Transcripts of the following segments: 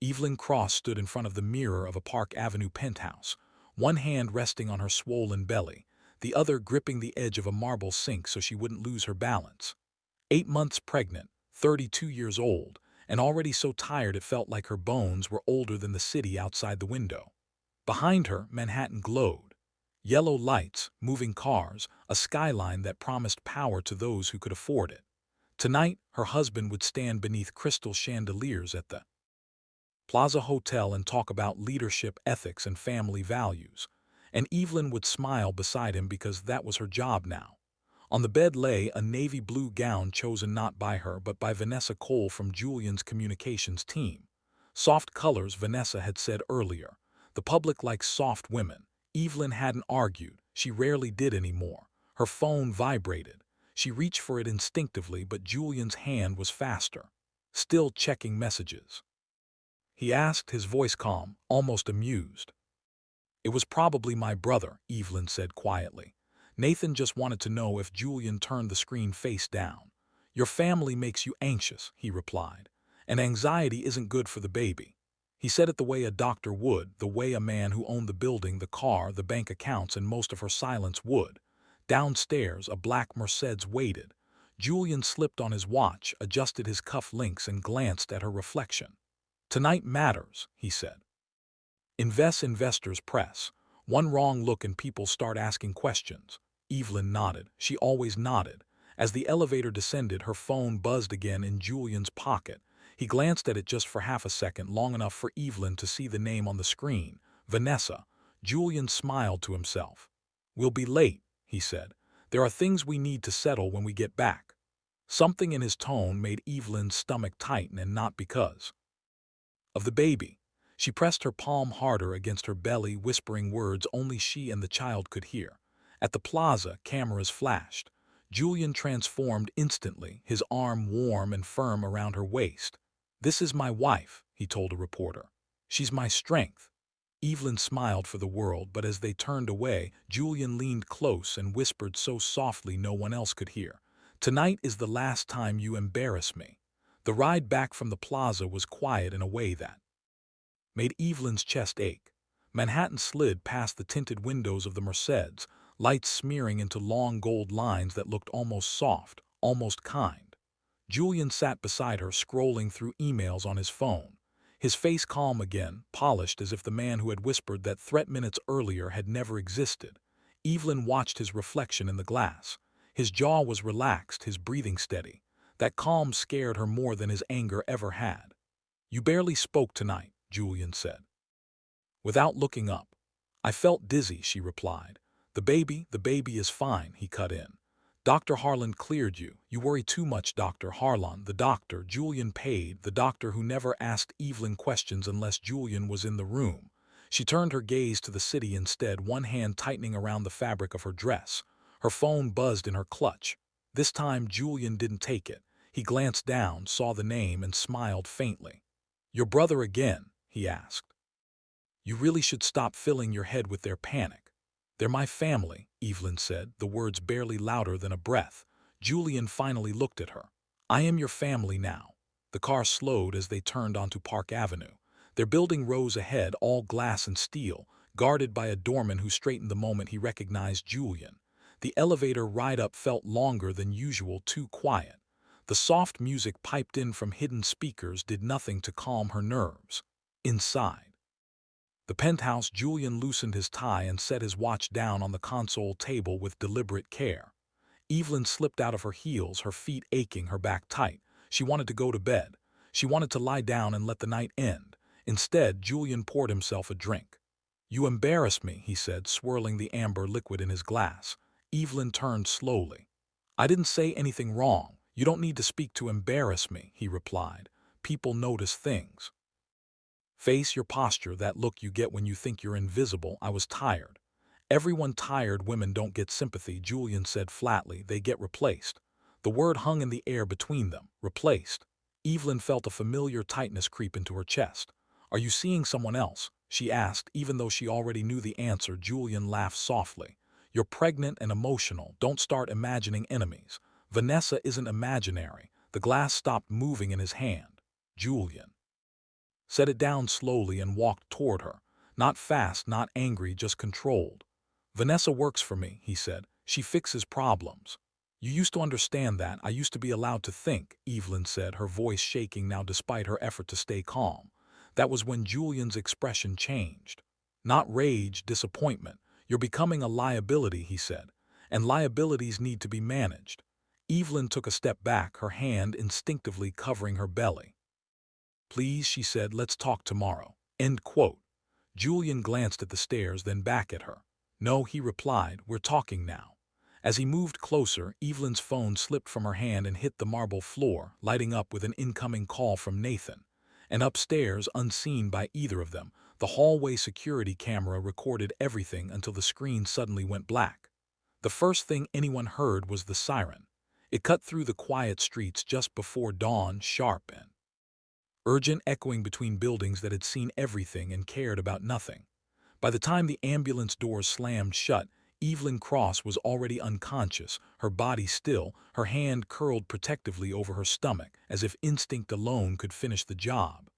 Evelyn Cross stood in front of the mirror of a Park Avenue penthouse, one hand resting on her swollen belly, the other gripping the edge of a marble sink so she wouldn't lose her balance. 8 months pregnant, 32 years old, and already so tired it felt like her bones were older than the city outside the window. Behind her, Manhattan glowed. Yellow lights, moving cars, a skyline that promised power to those who could afford it. Tonight, her husband would stand beneath crystal chandeliers at the Plaza Hotel and talk about leadership, ethics, and family values. And Evelyn would smile beside him because that was her job now. On the bed lay a navy blue gown chosen not by her but by Vanessa Cole from Julian's communications team. Soft colors, Vanessa had said earlier. The public likes soft women. Evelyn hadn't argued. She rarely did anymore. Her phone vibrated. She reached for it instinctively, but Julian's hand was faster. Still checking messages. He asked, his voice calm, almost amused. "It was probably my brother," Evelyn said quietly. "Nathan just wanted to know if Julian turned the screen face down." "Your family makes you anxious," he replied. "And anxiety isn't good for the baby." He said it the way a doctor would, the way a man who owned the building, the car, the bank accounts, and most of her silence would. Downstairs, a black Mercedes waited. Julian slipped on his watch, adjusted his cuff links, and glanced at her reflection. "Tonight matters," he said. Investors press. One wrong look and people start asking questions." Evelyn nodded. She always nodded. As the elevator descended, her phone buzzed again in Julian's pocket. He glanced at it just for half a second, long enough for Evelyn to see the name on the screen. Vanessa. Julian smiled to himself. "We'll be late," he said. "There are things we need to settle when we get back." Something in his tone made Evelyn's stomach tighten, and not because of the baby. She pressed her palm harder against her belly, whispering words only she and the child could hear. At the plaza, cameras flashed. Julian transformed instantly, his arm warm and firm around her waist. "This is my wife," he told a reporter. "She's my strength." Evelyn smiled for the world, but as they turned away, Julian leaned close and whispered so softly no one else could hear. "Tonight is the last time you embarrass me." The ride back from the plaza was quiet in a way that made Evelyn's chest ache. Manhattan slid past the tinted windows of the Mercedes, lights smearing into long gold lines that looked almost soft, almost kind. Julian sat beside her, scrolling through emails on his phone. His face calm again, polished as if the man who had whispered that threat minutes earlier had never existed. Evelyn watched his reflection in the glass. His jaw was relaxed, his breathing steady. That calm scared her more than his anger ever had. "You barely spoke tonight," Julian said, without looking up. "I felt dizzy," she replied. The baby is fine," he cut in. "Dr. Harlan cleared you. You worry too much, Dr. Harlan." The doctor Julian paid, the doctor who never asked Evelyn questions unless Julian was in the room. She turned her gaze to the city instead, one hand tightening around the fabric of her dress. Her phone buzzed in her clutch. This time Julian didn't take it. He glanced down, saw the name, and smiled faintly. "Your brother again?" he asked. "You really should stop filling your head with their panic." "They're my family," Evelyn said, the words barely louder than a breath. Julian finally looked at her. "I am your family now." The car slowed as they turned onto Park Avenue. Their building rose ahead, all glass and steel, guarded by a doorman who straightened the moment he recognized Julian. The elevator ride-up felt longer than usual, too quiet. The soft music piped in from hidden speakers did nothing to calm her nerves. Inside the penthouse, Julian loosened his tie and set his watch down on the console table with deliberate care. Evelyn slipped out of her heels, her feet aching, her back tight. She wanted to go to bed. She wanted to lie down and let the night end. Instead, Julian poured himself a drink. "You embarrass me," he said, swirling the amber liquid in his glass. Evelyn turned slowly. "I didn't say anything wrong. You don't need to speak to embarrass me," he replied. "People notice things. Face your posture, that look you get when you think you're invisible." "I was tired." "Everyone tired women don't get sympathy," Julian said flatly. "They get replaced." The word hung in the air between them. Replaced. Evelyn felt a familiar tightness creep into her chest. "Are you seeing someone else?" she asked, even though she already knew the answer. Julian laughed softly. "You're pregnant and emotional. Don't start imagining enemies." "Vanessa isn't imaginary." The glass stopped moving in his hand. Julian set it down slowly and walked toward her. Not fast, not angry, just controlled. "Vanessa works for me," he said. "She fixes problems." "You used to understand that. I used to be allowed to think," Evelyn said, her voice shaking now despite her effort to stay calm. That was when Julian's expression changed. Not rage, disappointment. "You're becoming a liability," he said, "and liabilities need to be managed." Evelyn took a step back, her hand instinctively covering her belly. "Please," she said, "let's talk tomorrow." End quote. Julian glanced at the stairs, then back at her. "No," he replied, "we're talking now." As he moved closer, Evelyn's phone slipped from her hand and hit the marble floor, lighting up with an incoming call from Nathan. And upstairs, unseen by either of them, the hallway security camera recorded everything until the screen suddenly went black. The first thing anyone heard was the siren. It cut through the quiet streets just before dawn, sharp and urgent, echoing between buildings that had seen everything and cared about nothing. By the time the ambulance doors slammed shut, Evelyn Cross was already unconscious, her body still, her hand curled protectively over her stomach, as if instinct alone could finish the job.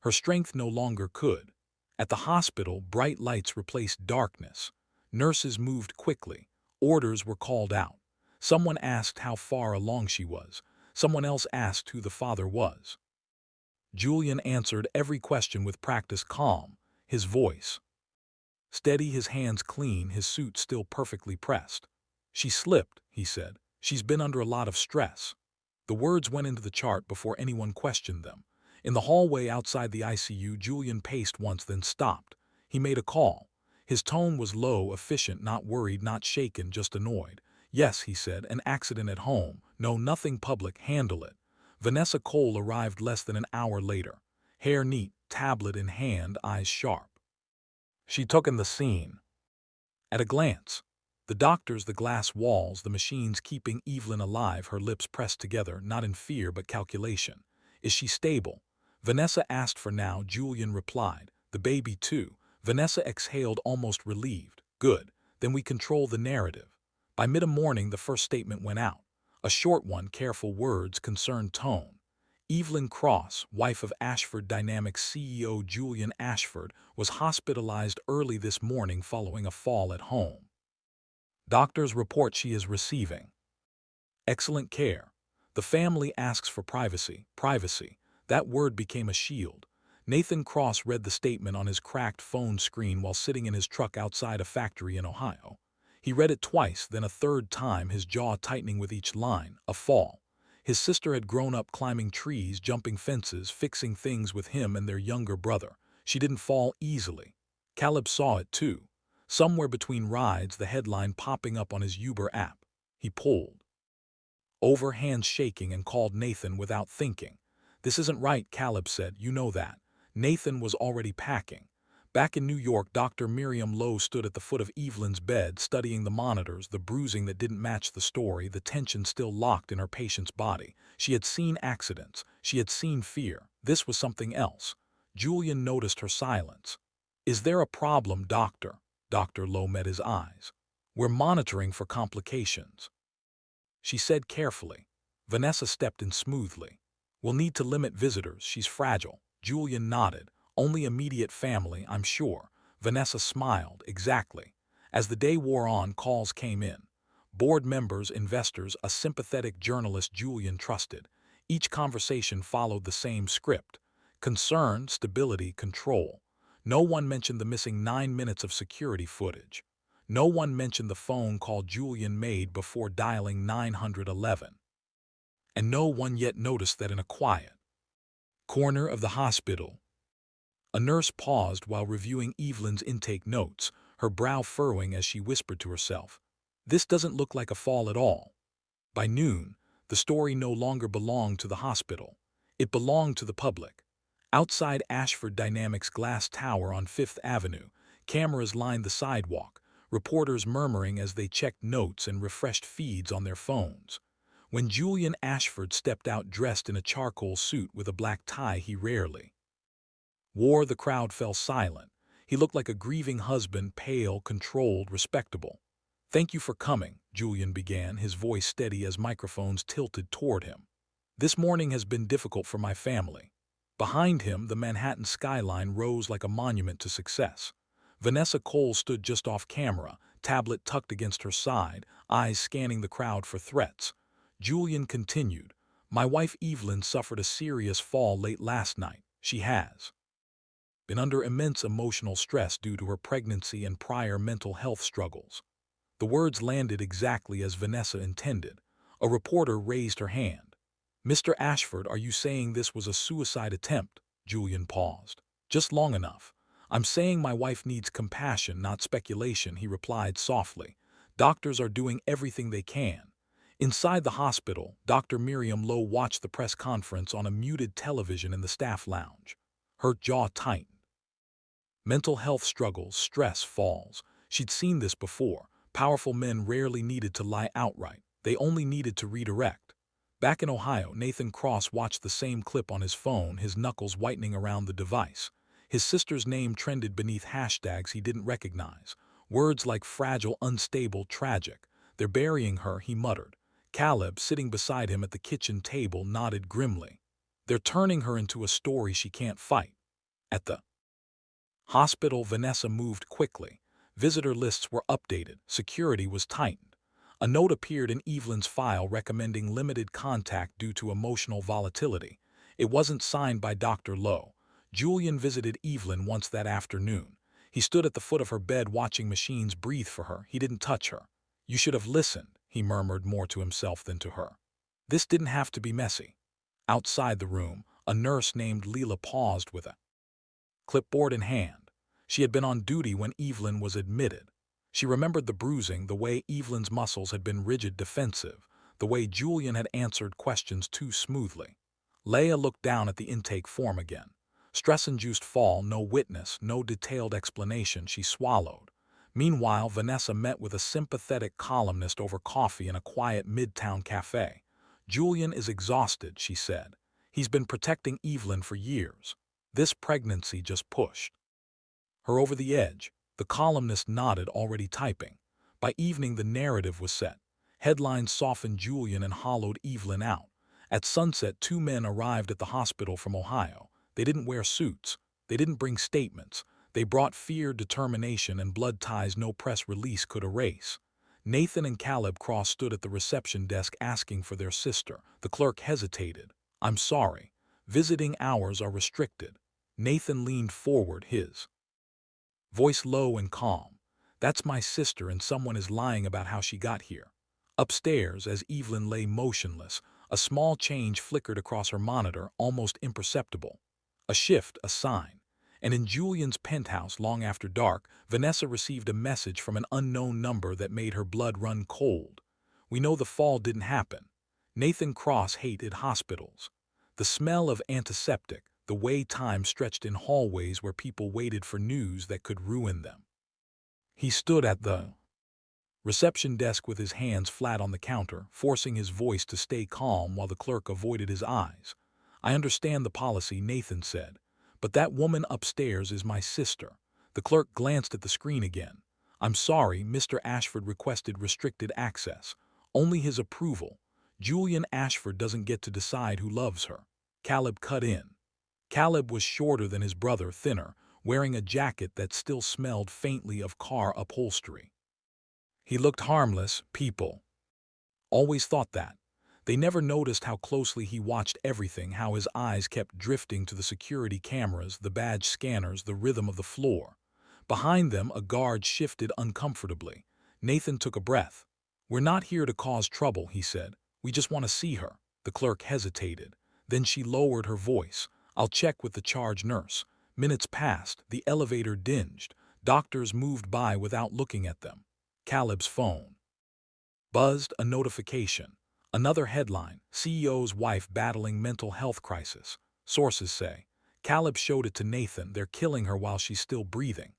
Her strength no longer could. At the hospital, bright lights replaced darkness. Nurses moved quickly. Orders were called out. Someone asked how far along she was. Someone else asked who the father was. Julian answered every question with practiced calm, his voice steady, his hands clean, his suit still perfectly pressed. "She slipped," he said. "She's been under a lot of stress." The words went into the chart before anyone questioned them. In the hallway outside the ICU, Julian paced once, then stopped. He made a call. His tone was low, efficient, not worried, not shaken, just annoyed. "Yes," he said, "an accident at home. No, nothing public. Handle it." Vanessa Cole arrived less than an hour later. Hair neat, tablet in hand, eyes sharp. She took in the scene. At a glance, the doctors, the glass walls, the machines keeping Evelyn alive, her lips pressed together, not in fear but calculation. "Is she stable?" Vanessa asked. "For now," Julian replied. "The baby too." Vanessa exhaled, almost relieved. "Good. Then we control the narrative." By mid-morning, the first statement went out. A short one, careful words, concerned tone. Evelyn Cross, wife of Ashford Dynamics CEO Julian Ashford, was hospitalized early this morning following a fall at home. Doctors report she is receiving excellent care. The family asks for privacy. Privacy. That word became a shield. Nathan Cross read the statement on his cracked phone screen while sitting in his truck outside a factory in Ohio. He read it twice, then a third time, his jaw tightening with each line. A fall. His sister had grown up climbing trees, jumping fences, fixing things with him and their younger brother. She didn't fall easily. Caleb saw it too. Somewhere between rides, the headline popping up on his Uber app. He pulled over, hands shaking, and called Nathan without thinking. "This isn't right," Caleb said. "You know that." Nathan was already packing. Back in New York, Dr. Miriam Lowe stood at the foot of Evelyn's bed, studying the monitors, the bruising that didn't match the story, the tension still locked in her patient's body. She had seen accidents. She had seen fear. This was something else. Julian noticed her silence. "Is there a problem, doctor?" Dr. Lowe met his eyes. "We're monitoring for complications," she said carefully. Vanessa stepped in smoothly. "We'll need to limit visitors. She's fragile." Julian nodded. "Only immediate family, I'm sure." Vanessa smiled. "Exactly." As the day wore on, calls came in. Board members, investors, a sympathetic journalist Julian trusted. Each conversation followed the same script. Concern, stability, control. No one mentioned the missing 9 minutes of security footage. No one mentioned the phone call Julian made before dialing 911. And no one yet noticed that in a quiet corner of the hospital, a nurse paused while reviewing Evelyn's intake notes, her brow furrowing as she whispered to herself, "This doesn't look like a fall at all." By noon, the story no longer belonged to the hospital. It belonged to the public. Outside Ashford Dynamics' glass tower on Fifth Avenue, cameras lined the sidewalk, reporters murmuring as they checked notes and refreshed feeds on their phones. When Julian Ashford stepped out dressed in a charcoal suit with a black tie he rarely wore, the crowd fell silent. He looked like a grieving husband, pale, controlled, respectable. "Thank you for coming," Julian began, his voice steady as microphones tilted toward him. "This morning has been difficult for my family." Behind him, the Manhattan skyline rose like a monument to success. Vanessa Cole stood just off camera, tablet tucked against her side, eyes scanning the crowd for threats. Julian continued, "My wife Evelyn suffered a serious fall late last night. She has been under immense emotional stress due to her pregnancy and prior mental health struggles." The words landed exactly as Vanessa intended. A reporter raised her hand. "Mr. Ashford, are you saying this was a suicide attempt?" Julian paused. "Just long enough. I'm saying my wife needs compassion, not speculation," he replied softly. "Doctors are doing everything they can." Inside the hospital, Dr. Miriam Lowe watched the press conference on a muted television in the staff lounge. Her jaw tightened. Mental health struggles, stress, falls. She'd seen this before. Powerful men rarely needed to lie outright. They only needed to redirect. Back in Ohio, Nathan Cross watched the same clip on his phone, his knuckles whitening around the device. His sister's name trended beneath hashtags he didn't recognize. Words like fragile, unstable, tragic. "They're burying her," he muttered. Caleb, sitting beside him at the kitchen table, nodded grimly. "They're turning her into a story she can't fight." At the hospital, Vanessa moved quickly. Visitor lists were updated, security was tightened. A note appeared in Evelyn's file recommending limited contact due to emotional volatility. It wasn't signed by Dr. Lowe. Julian visited Evelyn once that afternoon. He stood at the foot of her bed watching machines breathe for her. He didn't touch her. "You should have listened," he murmured, more to himself than to her. "This didn't have to be messy." Outside the room, a nurse named Leela paused with a clipboard in hand. She had been on duty when Evelyn was admitted. She remembered the bruising, the way Evelyn's muscles had been rigid, defensive, the way Julian had answered questions too smoothly. Leia looked down at the intake form again. Stress-induced fall, no witness, no detailed explanation. She swallowed. Meanwhile, Vanessa met with a sympathetic columnist over coffee in a quiet midtown cafe. "Julian is exhausted," she said. "He's been protecting Evelyn for years. This pregnancy just pushed her over the edge." The columnist nodded, already typing. By evening, the narrative was set. Headlines softened Julian and hollowed Evelyn out. At sunset, two men arrived at the hospital from Ohio. They didn't wear suits. They didn't bring statements. They brought fear, determination, and blood ties no press release could erase. Nathan and Caleb Cross stood at the reception desk asking for their sister. The clerk hesitated. "I'm sorry. Visiting hours are restricted." Nathan leaned forward, his voice low and calm. "That's my sister, and someone is lying about how she got here." Upstairs, as Evelyn lay motionless, a small change flickered across her monitor, almost imperceptible. A shift, a sign. And in Julian's penthouse, long after dark, Vanessa received a message from an unknown number that made her blood run cold. "We know the fall didn't happen." Nathan Cross hated hospitals. The smell of antiseptic, the way time stretched in hallways where people waited for news that could ruin them. He stood at the reception desk with his hands flat on the counter, forcing his voice to stay calm while the clerk avoided his eyes. "I understand the policy," Nathan said, "but that woman upstairs is my sister." The clerk glanced at the screen again. "I'm sorry, Mr. Ashford requested restricted access. Only his approval. Julian Ashford doesn't get to decide who loves her." Caleb cut in. Caleb was shorter than his brother, thinner, wearing a jacket that still smelled faintly of car upholstery. He looked harmless. People always thought that. They never noticed how closely he watched everything, how his eyes kept drifting to the security cameras, the badge scanners, the rhythm of the floor. Behind them, a guard shifted uncomfortably. Nathan took a breath. "We're not here to cause trouble," he said. "We just want to see her." The clerk hesitated. Then she lowered her voice. "I'll check with the charge nurse." Minutes passed. The elevator dinged. Doctors moved by without looking at them. Caleb's phone buzzed, a notification. Another headline: CEO's wife battling mental health crisis. Sources say. Caleb showed it to Nathan. "They're killing her while she's still breathing."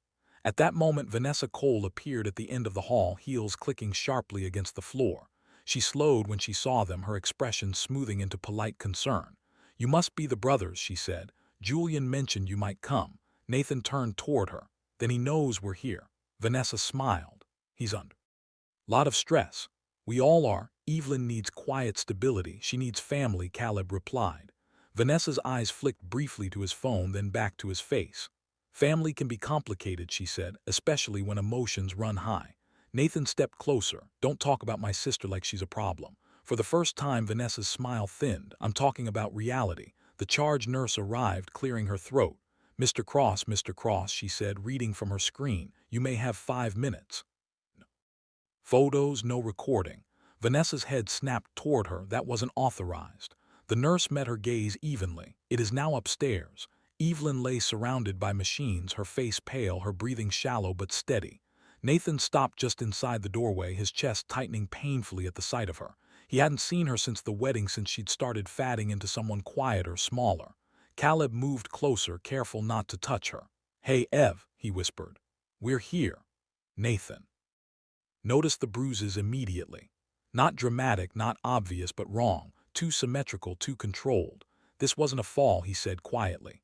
At that moment, Vanessa Cole appeared at the end of the hall, heels clicking sharply against the floor. She slowed when she saw them, her expression smoothing into polite concern. "You must be the brothers," she said. "Julian mentioned you might come." Nathan turned toward her. "Then he knows we're here." Vanessa smiled. "He's under lot of stress." "We all are. Evelyn needs quiet stability. She needs family," Caleb replied. Vanessa's eyes flicked briefly to his phone, then back to his face. Family can be complicated, she said, especially when emotions run high. Nathan stepped closer. Don't talk about my sister like she's a problem. For the first time, Vanessa's smile thinned. I'm talking about reality. The charge nurse arrived, clearing her throat. Mr. Cross, she said, reading from her screen. You may have 5 minutes. Photos, no recording. Vanessa's head snapped toward her. That wasn't authorized. The nurse met her gaze evenly. It is now upstairs. Evelyn lay surrounded by machines, her face pale, her breathing shallow but steady. Nathan stopped just inside the doorway, his chest tightening painfully at the sight of her. He hadn't seen her since the wedding, since she'd started fatting into someone quieter, smaller. Caleb moved closer, careful not to touch her. Hey, Ev, he whispered. We're here. Nathan noticed the bruises immediately. Not dramatic, not obvious, but wrong. Too symmetrical, too controlled. This wasn't a fall, he said quietly.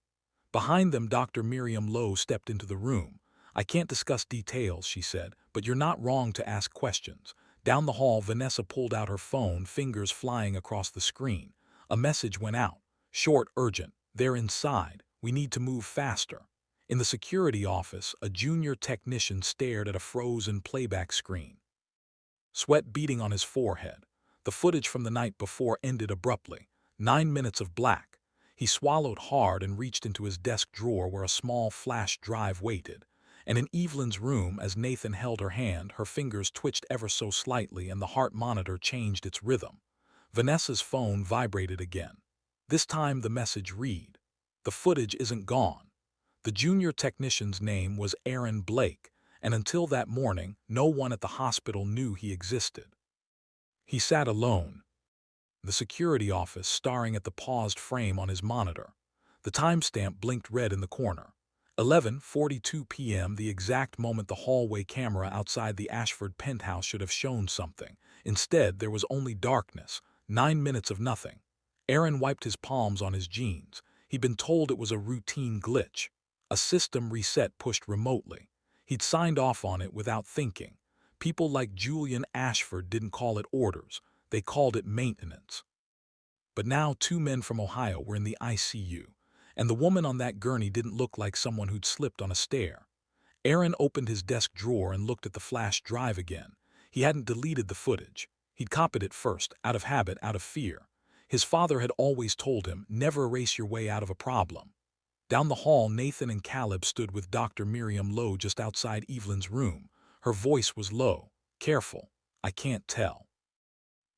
Behind them, Dr. Miriam Lowe stepped into the room. I can't discuss details, she said, but you're not wrong to ask questions. Down the hall, Vanessa pulled out her phone, fingers flying across the screen. A message went out. Short, urgent. They're inside. We need to move faster. In the security office, a junior technician stared at a frozen playback screen, sweat beading on his forehead. The footage from the night before ended abruptly. 9 minutes of black. He swallowed hard and reached into his desk drawer where a small flash drive waited. And in Evelyn's room, as Nathan held her hand, her fingers twitched ever so slightly and the heart monitor changed its rhythm. Vanessa's phone vibrated again. This time the message read, "The footage isn't gone." The junior technician's name was Aaron Blake, and until that morning, no one at the hospital knew he existed. He sat alone, the security office staring at the paused frame on his monitor. The timestamp blinked red in the corner. 11:42 p.m., the exact moment the hallway camera outside the Ashford penthouse should have shown something. Instead, there was only darkness. 9 minutes of nothing. Aaron wiped his palms on his jeans. He'd been told it was a routine glitch, a system reset pushed remotely. He'd signed off on it without thinking. People like Julian Ashford didn't call it orders. They called it maintenance. But now 2 men from Ohio were in the ICU, and the woman on that gurney didn't look like someone who'd slipped on a stair. Aaron opened his desk drawer and looked at the flash drive again. He hadn't deleted the footage. He'd copied it first, out of habit, out of fear. His father had always told him, never erase your way out of a problem. Down the hall, Nathan and Caleb stood with Dr. Miriam Lowe just outside Evelyn's room. Her voice was low, careful. I can't tell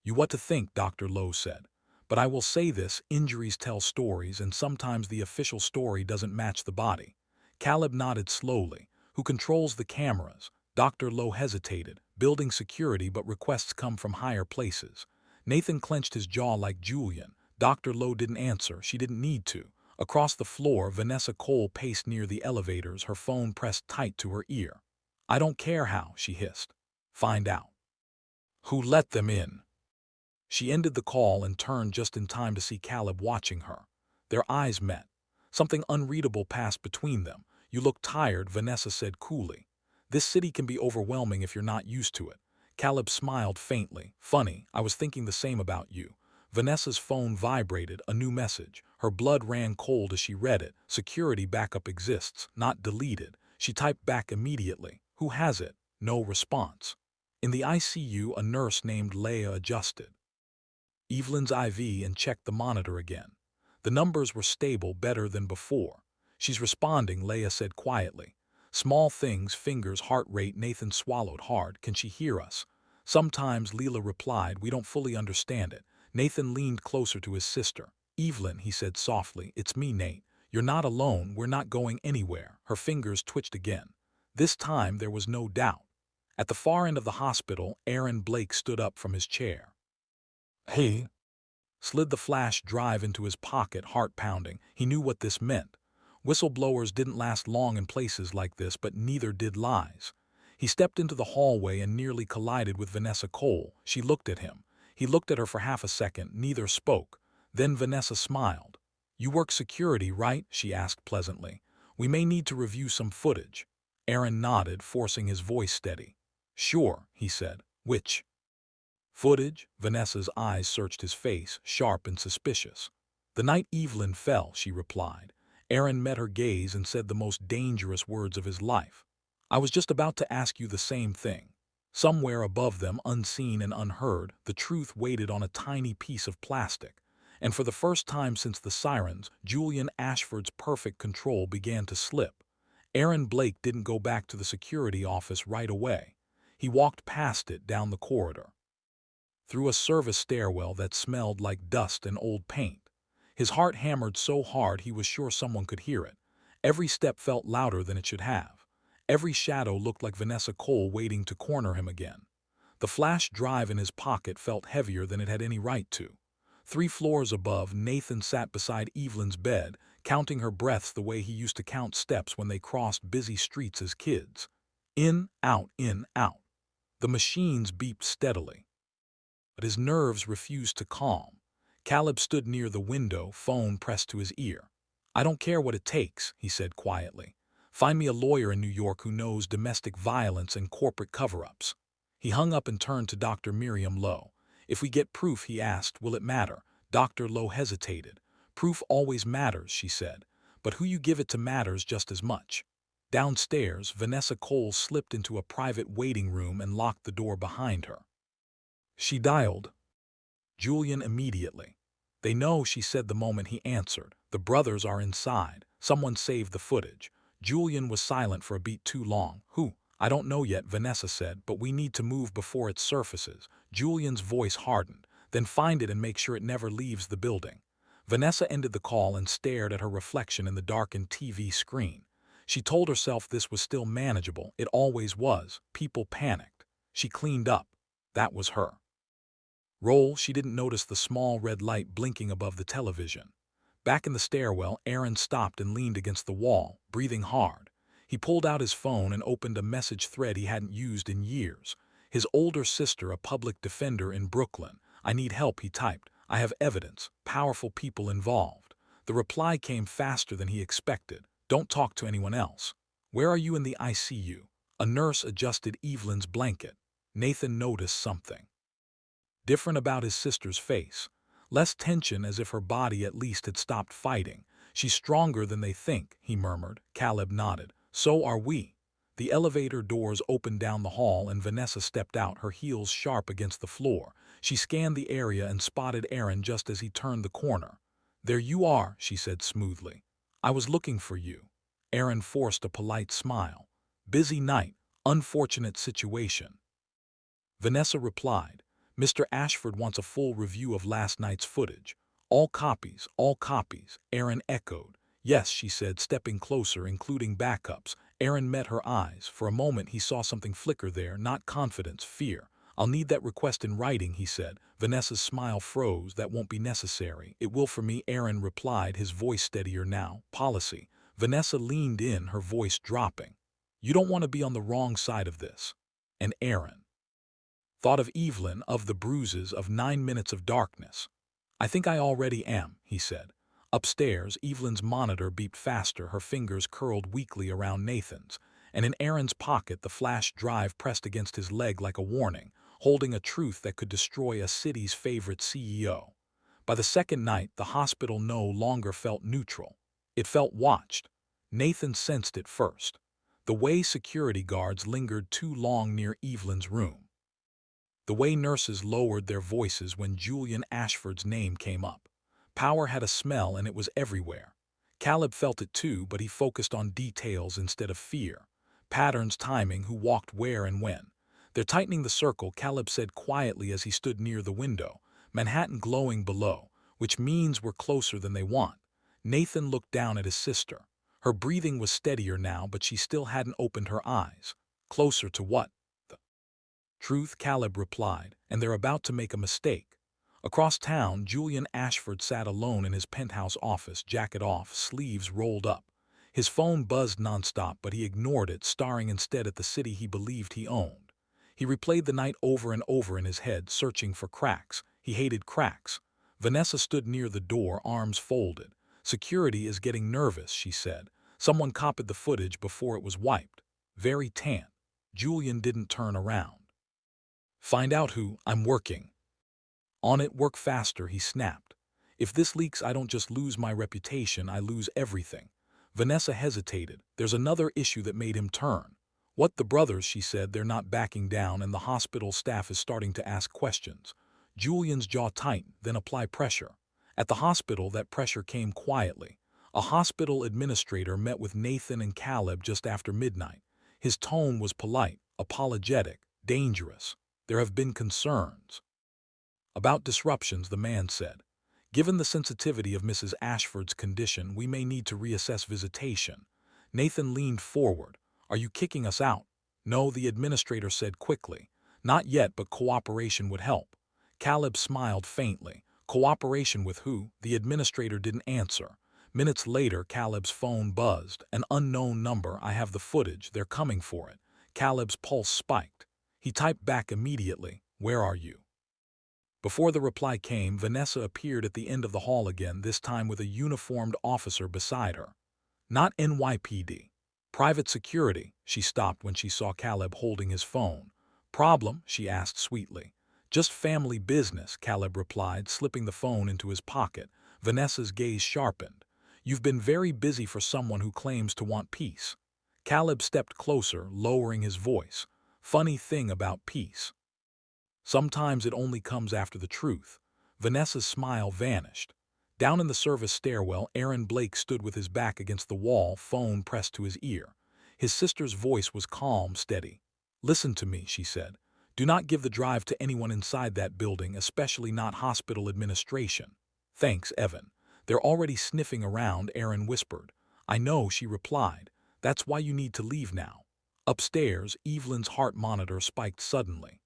you what to think, Dr. Lowe said. But I will say this, injuries tell stories, and sometimes the official story doesn't match the body. Caleb nodded slowly. Who controls the cameras? Dr. Lowe hesitated. Building security, but requests come from higher places. Nathan clenched his jaw like Julian. Dr. Lowe didn't answer. She didn't need to. Across the floor, Vanessa Cole paced near the elevators, her phone pressed tight to her ear. I don't care how, she hissed. Find out. Who let them in? She ended the call and turned just in time to see Caleb watching her. Their eyes met. Something unreadable passed between them. You look tired, Vanessa said coolly. This city can be overwhelming if you're not used to it. Caleb smiled faintly. Funny, I was thinking the same about you. Vanessa's phone vibrated, a new message. Her blood ran cold as she read it. Security backup exists, not deleted. She typed back immediately. Who has it? No response. In the ICU, a nurse named Leah adjusted Evelyn's IV and checked the monitor again. The numbers were stable, better than before. She's responding, Leah said quietly. Small things, fingers, heart rate. Nathan swallowed hard. Can she hear us? Sometimes, Leela replied. We don't fully understand it. Nathan leaned closer to his sister. Evelyn, he said softly. It's me, Nate. You're not alone. We're not going anywhere. Her fingers twitched again. This time there was no doubt. At the far end of the hospital, Aaron Blake stood up from his chair. He slid the flash drive into his pocket, heart pounding. He knew what this meant. Whistleblowers didn't last long in places like this, but neither did lies. He stepped into the hallway and nearly collided with Vanessa Cole. She looked at him. He looked at her for half a second. Neither spoke. Then Vanessa smiled. You work security, right? She asked pleasantly. We may need to review some footage. Aaron nodded, forcing his voice steady. Sure, he said. Which footage? Vanessa's eyes searched his face, sharp and suspicious. "The night Evelyn fell," she replied. Aaron met her gaze and said the most dangerous words of his life. "I was just about to ask you the same thing." Somewhere above them, unseen and unheard, the truth waited on a tiny piece of plastic. And for the first time since the sirens, Julian Ashford's perfect control began to slip. Aaron Blake didn't go back to the security office right away. He walked past it down the corridor, through a service stairwell that smelled like dust and old paint. His heart hammered so hard he was sure someone could hear it. Every step felt louder than it should have. Every shadow looked like Vanessa Cole waiting to corner him again. The flash drive in his pocket felt heavier than it had any right to. 3 floors above, Nathan sat beside Evelyn's bed, counting her breaths the way he used to count steps when they crossed busy streets as kids. In, out, in, out. The machines beeped steadily, but his nerves refused to calm. Caleb stood near the window, phone pressed to his ear. "I don't care what it takes," he said quietly. "Find me a lawyer in New York who knows domestic violence and corporate cover-ups." He hung up and turned to Dr. Miriam Lowe. "If we get proof," he asked, "will it matter?" Dr. Lowe hesitated. "Proof always matters," she said, "but who you give it to matters just as much." Downstairs, Vanessa Cole slipped into a private waiting room and locked the door behind her. She dialed Julian immediately. "They know," she said the moment he answered. "The brothers are inside. Someone saved the footage." Julian was silent for a beat too long. "Who?" "I don't know yet," Vanessa said, "but we need to move before it surfaces." Julian's voice hardened. "Then find it and make sure it never leaves the building." Vanessa ended the call and stared at her reflection in the darkened TV screen. She told herself this was still manageable. It always was. People panicked. She cleaned up. That was her role. She didn't notice the small red light blinking above the television. Back in the stairwell, Aaron stopped and leaned against the wall, breathing hard. He pulled out his phone and opened a message thread he hadn't used in years. His older sister, a public defender in Brooklyn. "I need help," he typed. "I have evidence, powerful people involved." The reply came faster than he expected. "Don't talk to anyone else." "Where are you in the ICU?" A nurse adjusted Evelyn's blanket. Nathan noticed something different about his sister's face. Less tension, as if her body at least had stopped fighting. "She's stronger than they think," he murmured. Caleb nodded. "So are we." The elevator doors opened down the hall and Vanessa stepped out, her heels sharp against the floor. She scanned the area and spotted Aaron just as he turned the corner. "There you are," she said smoothly. "I was looking for you." Aaron forced a polite smile. "Busy night, unfortunate situation." Vanessa replied, "Mr. Ashford wants a full review of last night's footage." "All copies, all copies," Aaron echoed. "Yes," she said, stepping closer, "including backups." Aaron met her eyes. For a moment he saw something flicker there, not confidence, fear. "I'll need that request in writing," he said. Vanessa's smile froze. "That won't be necessary." "It will for me," Aaron replied, his voice steadier now. "Policy." Vanessa leaned in, her voice dropping. "You don't want to be on the wrong side of this." And Aaron thought of Evelyn, of the bruises, of 9 minutes of darkness. "I think I already am," he said. Upstairs, Evelyn's monitor beeped faster, her fingers curled weakly around Nathan's, and in Aaron's pocket the flash drive pressed against his leg like a warning, holding a truth that could destroy a city's favorite CEO. By the second night, the hospital no longer felt neutral. It felt watched. Nathan sensed it first. The way security guards lingered too long near Evelyn's room. The way nurses lowered their voices when Julian Ashford's name came up. Power had a smell and it was everywhere. Caleb felt it too, but he focused on details instead of fear. Patterns, timing, who walked where and when. "They're tightening the circle," Caleb said quietly as he stood near the window. "Manhattan glowing below, which means we're closer than they want." Nathan looked down at his sister. Her breathing was steadier now, but she still hadn't opened her eyes. "Closer to what?" "Truth," Caleb replied, "and they're about to make a mistake." Across town, Julian Ashford sat alone in his penthouse office, jacket off, sleeves rolled up. His phone buzzed nonstop, but he ignored it, staring instead at the city he believed he owned. He replayed the night over and over in his head, searching for cracks. He hated cracks. Vanessa stood near the door, arms folded. "Security is getting nervous," she said. "Someone copied the footage before it was wiped." Very tense. Julian didn't turn around. "Find out who." "I'm working on it." "Work faster," he snapped. If this leaks, I don't just lose my reputation, I lose everything. Vanessa hesitated. There's another issue that made him turn. What the brothers, she said, they're not backing down and the hospital staff is starting to ask questions. Julian's jaw tightened, then apply pressure. At the hospital, that pressure came quietly. A hospital administrator met with Nathan and Caleb just after midnight. His tone was polite, apologetic, dangerous. There have been concerns about disruptions, the man said. Given the sensitivity of Mrs. Ashford's condition, we may need to reassess visitation. Nathan leaned forward. Are you kicking us out? No, the administrator said quickly. Not yet, but cooperation would help. Caleb smiled faintly. Cooperation with who? The administrator didn't answer. Minutes later, Caleb's phone buzzed. An unknown number. I have the footage. They're coming for it. Caleb's pulse spiked. He typed back immediately. Where are you? Before the reply came, Vanessa appeared at the end of the hall again, this time with a uniformed officer beside her. Not NYPD. Private security. She stopped when she saw Caleb holding his phone. Problem? She asked sweetly. Just family business, Caleb replied, slipping the phone into his pocket. Vanessa's gaze sharpened. You've been very busy for someone who claims to want peace. Caleb stepped closer, lowering his voice. Funny thing about peace. Sometimes it only comes after the truth. Vanessa's smile vanished. Down in the service stairwell, Aaron Blake stood with his back against the wall, phone pressed to his ear. His sister's voice was calm, steady. Listen to me, she said. Do not give the drive to anyone inside that building, especially not hospital administration. Thanks, Evan. They're already sniffing around, Aaron whispered. I know, she replied. That's why you need to leave now. Upstairs, Evelyn's heart monitor spiked suddenly.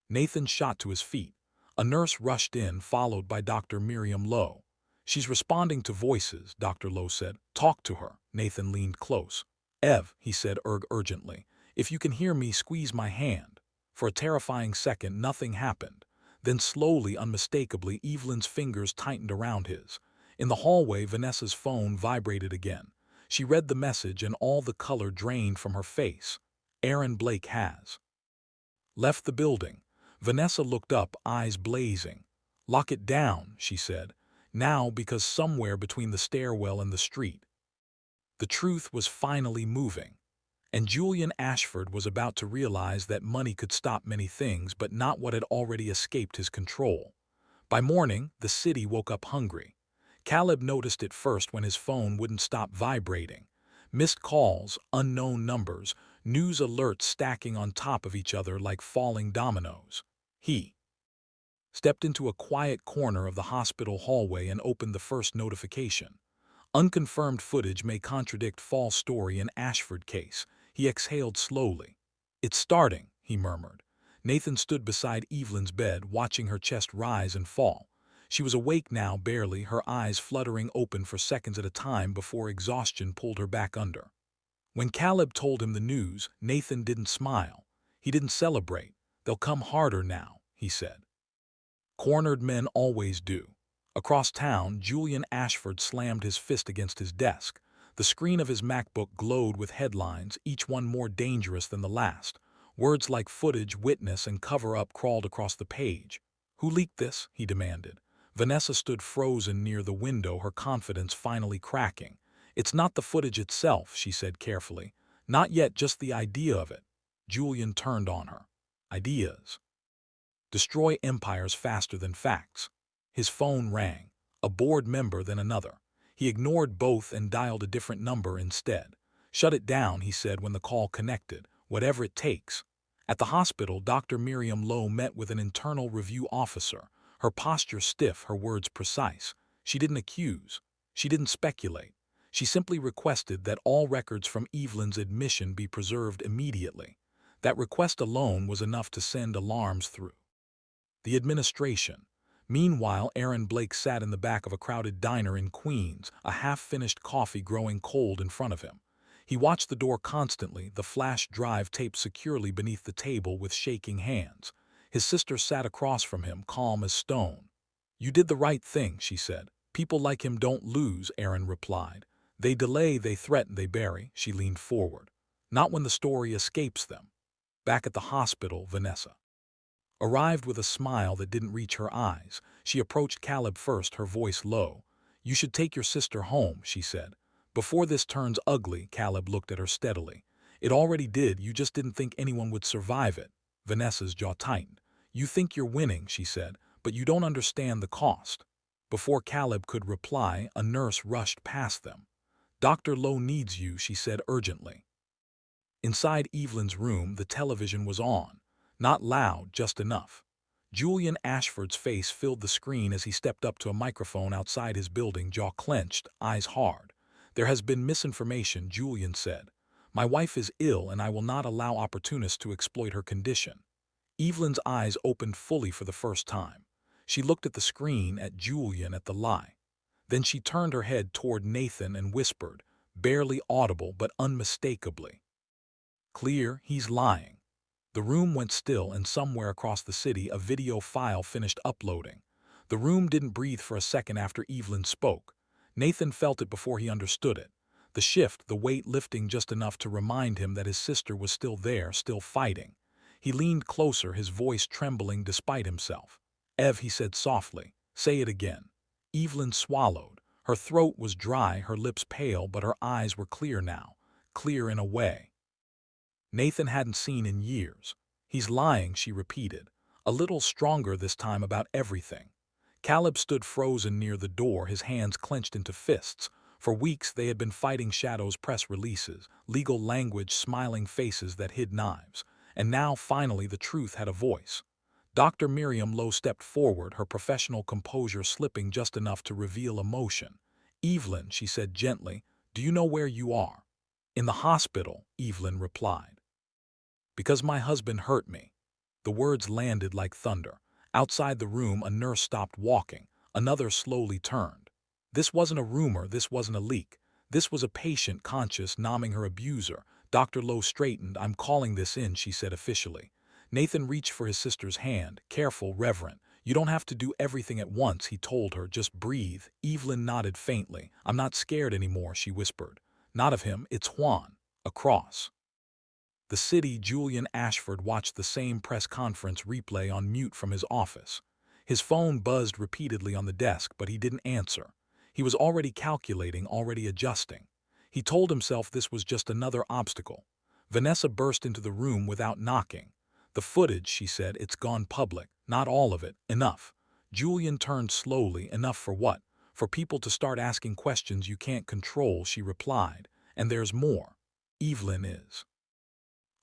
Nathan shot to his feet. A nurse rushed in, followed by Dr. Miriam Lowe. She's responding to voices, Dr. Lowe said. Talk to her. Nathan leaned close. Ev, he said urgently, if you can hear me, squeeze my hand. For a terrifying second, nothing happened. Then slowly, unmistakably, Evelyn's fingers tightened around his. In the hallway, Vanessa's phone vibrated again. She read the message and all the color drained from her face. Aaron Blake has left the building. Vanessa looked up, eyes blazing. Lock it down, she said. Now, because somewhere between the stairwell and the street, the truth was finally moving. And Julian Ashford was about to realize that money could stop many things, but not what had already escaped his control. By morning, the city woke up hungry. Caleb noticed it first when his phone wouldn't stop vibrating. Missed calls, unknown numbers, news alerts stacking on top of each other like falling dominoes. He stepped into a quiet corner of the hospital hallway and opened the first notification. Unconfirmed footage may contradict false story in Ashford case. He exhaled slowly. It's starting, he murmured. Nathan stood beside Evelyn's bed, watching her chest rise and fall. She was awake now, barely, her eyes fluttering open for seconds at a time before exhaustion pulled her back under. When Caleb told him the news, Nathan didn't smile. He didn't celebrate. They'll come harder now, he said. Cornered men always do. Across town, Julian Ashford slammed his fist against his desk. The screen of his MacBook glowed with headlines, each one more dangerous than the last. Words like footage, witness, and cover-up crawled across the page. Who leaked this? He demanded. Vanessa stood frozen near the window, her confidence finally cracking. It's not the footage itself, she said carefully. Not yet, just the idea of it. Julian turned on her. Ideas destroy empires faster than facts. His phone rang. A board member, then another. He ignored both and dialed a different number instead. Shut it down, he said when the call connected. Whatever it takes. At the hospital, Dr. Miriam Lowe met with an internal review officer. Her posture stiff, her words precise. She didn't accuse. She didn't speculate. She simply requested that all records from Evelyn's admission be preserved immediately. That request alone was enough to send alarms through the administration. Meanwhile, Aaron Blake sat in the back of a crowded diner in Queens, a half-finished coffee growing cold in front of him. He watched the door constantly, the flash drive taped securely beneath the table with shaking hands. His sister sat across from him, calm as stone. You did the right thing, she said. People like him don't lose, Aaron replied. They delay, they threaten, they bury. She leaned forward. Not when the story escapes them. Back at the hospital, Vanessa Arrived with a smile that didn't reach her eyes, she approached Caleb first, her voice low. "You should take your sister home," she said. "Before this turns ugly." Caleb looked at her steadily. "It already did, you just didn't think anyone would survive it." Vanessa's jaw tightened. "You think you're winning," she said, "but you don't understand the cost." Before Caleb could reply, a nurse rushed past them. "Dr. Lowe needs you," she said urgently. Inside Evelyn's room, the television was on. Not loud, just enough. Julian Ashford's face filled the screen as he stepped up to a microphone outside his building, jaw clenched, eyes hard. "There has been misinformation," Julian said. "My wife is ill and I will not allow opportunists to exploit her condition." Evelyn's eyes opened fully for the first time. She looked at the screen, at Julian, at the lie. Then she turned her head toward Nathan and whispered, barely audible but unmistakably, "Clear, he's lying." The room went still, and somewhere across the city a video file finished uploading. The room didn't breathe for a second after Evelyn spoke. Nathan felt it before he understood it. The shift, the weight lifting just enough to remind him that his sister was still there, still fighting. He leaned closer, his voice trembling despite himself. "Ev," he said softly, "say it again." Evelyn swallowed. Her throat was dry, her lips pale, but her eyes were clear now. Clear in a way Nathan hadn't seen in years. "He's lying," she repeated, a little stronger this time about everything. Caleb stood frozen near the door, his hands clenched into fists. For weeks they had been fighting shadows, press releases, legal language, smiling faces that hid knives. And now, finally, the truth had a voice. Dr. Miriam Lowe stepped forward, her professional composure slipping just enough to reveal emotion. "Evelyn," she said gently, "do you know where you are?" "In the hospital," Evelyn replied. "Because my husband hurt me." The words landed like thunder. Outside the room, a nurse stopped walking. Another slowly turned. This wasn't a rumor, this wasn't a leak. This was a patient conscious nomming her abuser. Dr. Lowe straightened. "I'm calling this in," she said officially. Nathan reached for his sister's hand. "Careful, Reverend. You don't have to do everything at once," he told her. "Just breathe." Evelyn nodded faintly. "I'm not scared anymore," she whispered. "Not of him, it's Juan." Across the city, Julian Ashford watched the same press conference replay on mute from his office. His phone buzzed repeatedly on the desk, but he didn't answer. He was already calculating, already adjusting. He told himself this was just another obstacle. Vanessa burst into the room without knocking. "The footage," she said, "it's gone public. Not all of it. Enough." Julian turned slowly. "Enough for what?" "For people to start asking questions you can't control," she replied. "And there's more. Evelyn is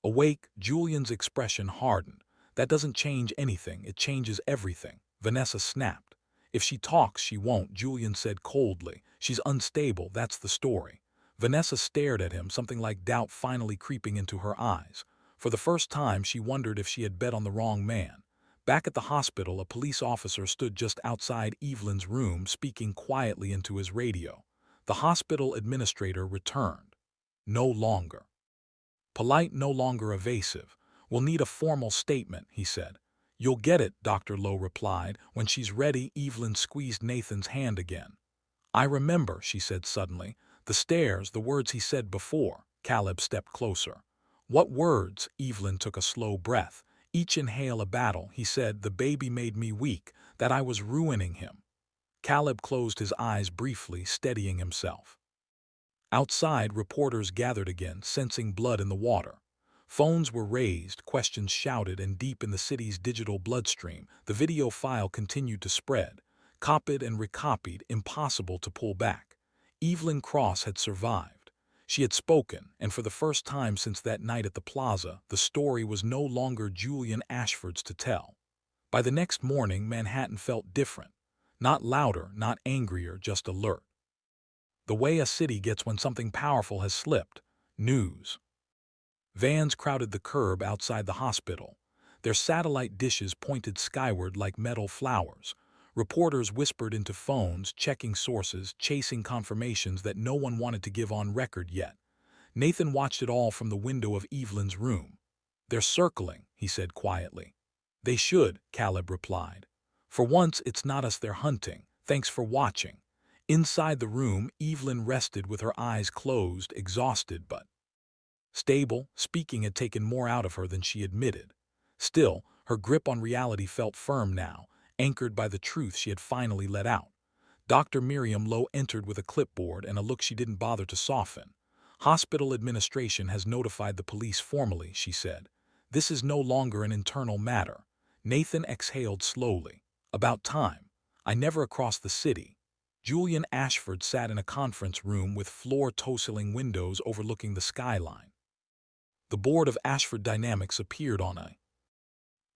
awake." Julian's expression hardened. "That doesn't change anything, it changes everything." Vanessa snapped. "If she talks, she won't," Julian said coldly. "She's unstable, that's the story." Vanessa stared at him, something like doubt finally creeping into her eyes. For the first time, she wondered if she had bet on the wrong man. Back at the hospital, a police officer stood just outside Evelyn's room, speaking quietly into his radio. The hospital administrator returned. No longer polite, no longer evasive. "We'll need a formal statement," he said. "You'll get it," Dr. Lowe replied. "When she's ready." Evelyn squeezed Nathan's hand again. "I remember," she said suddenly. "The stairs, the words he said before." Caleb stepped closer. "What words?" Evelyn took a slow breath. "Each inhale a battle," he said. "The baby made me weak, that I was ruining him." Caleb closed his eyes briefly, steadying himself. Outside, reporters gathered again, sensing blood in the water. Phones were raised, questions shouted, and deep in the city's digital bloodstream, the video file continued to spread. Copied and recopied, impossible to pull back. Evelyn Cross had survived. She had spoken, and for the first time since that night at the plaza, the story was no longer Julian Ashford's to tell. By the next morning, Manhattan felt different. Not louder, not angrier, just alert. The way a city gets when something powerful has slipped. News. Vans crowded the curb outside the hospital. Their satellite dishes pointed skyward like metal flowers. Reporters whispered into phones, checking sources, chasing confirmations that no one wanted to give on record yet. Nathan watched it all from the window of Evelyn's room. "They're circling," he said quietly. "They should," Caleb replied. "For once, it's not us they're hunting. Thanks for watching." Inside the room, Evelyn rested with her eyes closed, exhausted but stable. Speaking had taken more out of her than she admitted. Still, Her grip on reality felt firm now, anchored by the truth she had finally let out. Dr. Miriam Lowe entered with a clipboard and a look she didn't bother to soften. Hospital administration has notified the police formally, she said. This is no longer an internal matter. Nathan exhaled slowly. About time. I never across the city. Julian Ashford sat in a conference room with floor-to-ceiling windows overlooking the skyline. The board of Ashford Dynamics appeared on a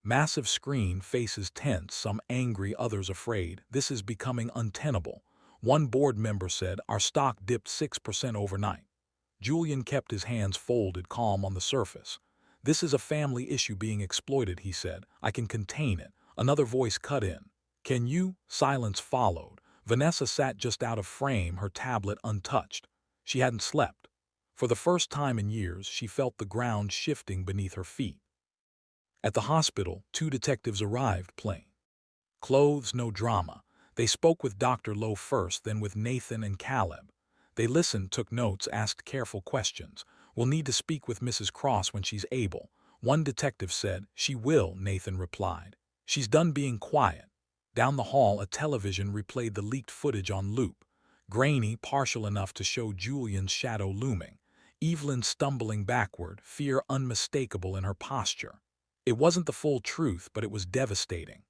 massive screen, faces tense, some angry, others afraid. This is becoming untenable. One board member said, our stock dipped 6% overnight. Julian kept his hands folded, calm on the surface. This is a family issue being exploited, he said. I can contain it. Another voice cut in. Can you? Silence followed. Vanessa sat just out of frame, her tablet untouched. She hadn't slept. For the first time in years, she felt the ground shifting beneath her feet. At the hospital, 2 detectives arrived, plain clothes, no drama. They spoke with Dr. Lowe first, then with Nathan and Caleb. They listened, took notes, asked careful questions. We'll need to speak with Mrs. Cross when she's able. One detective said. She will, Nathan replied. She's done being quiet. Down the hall, a television replayed the leaked footage on loop. Grainy, partial enough to show Julian's shadow looming. Evelyn stumbling backward, fear unmistakable in her posture. It wasn't the full truth, but it was devastating.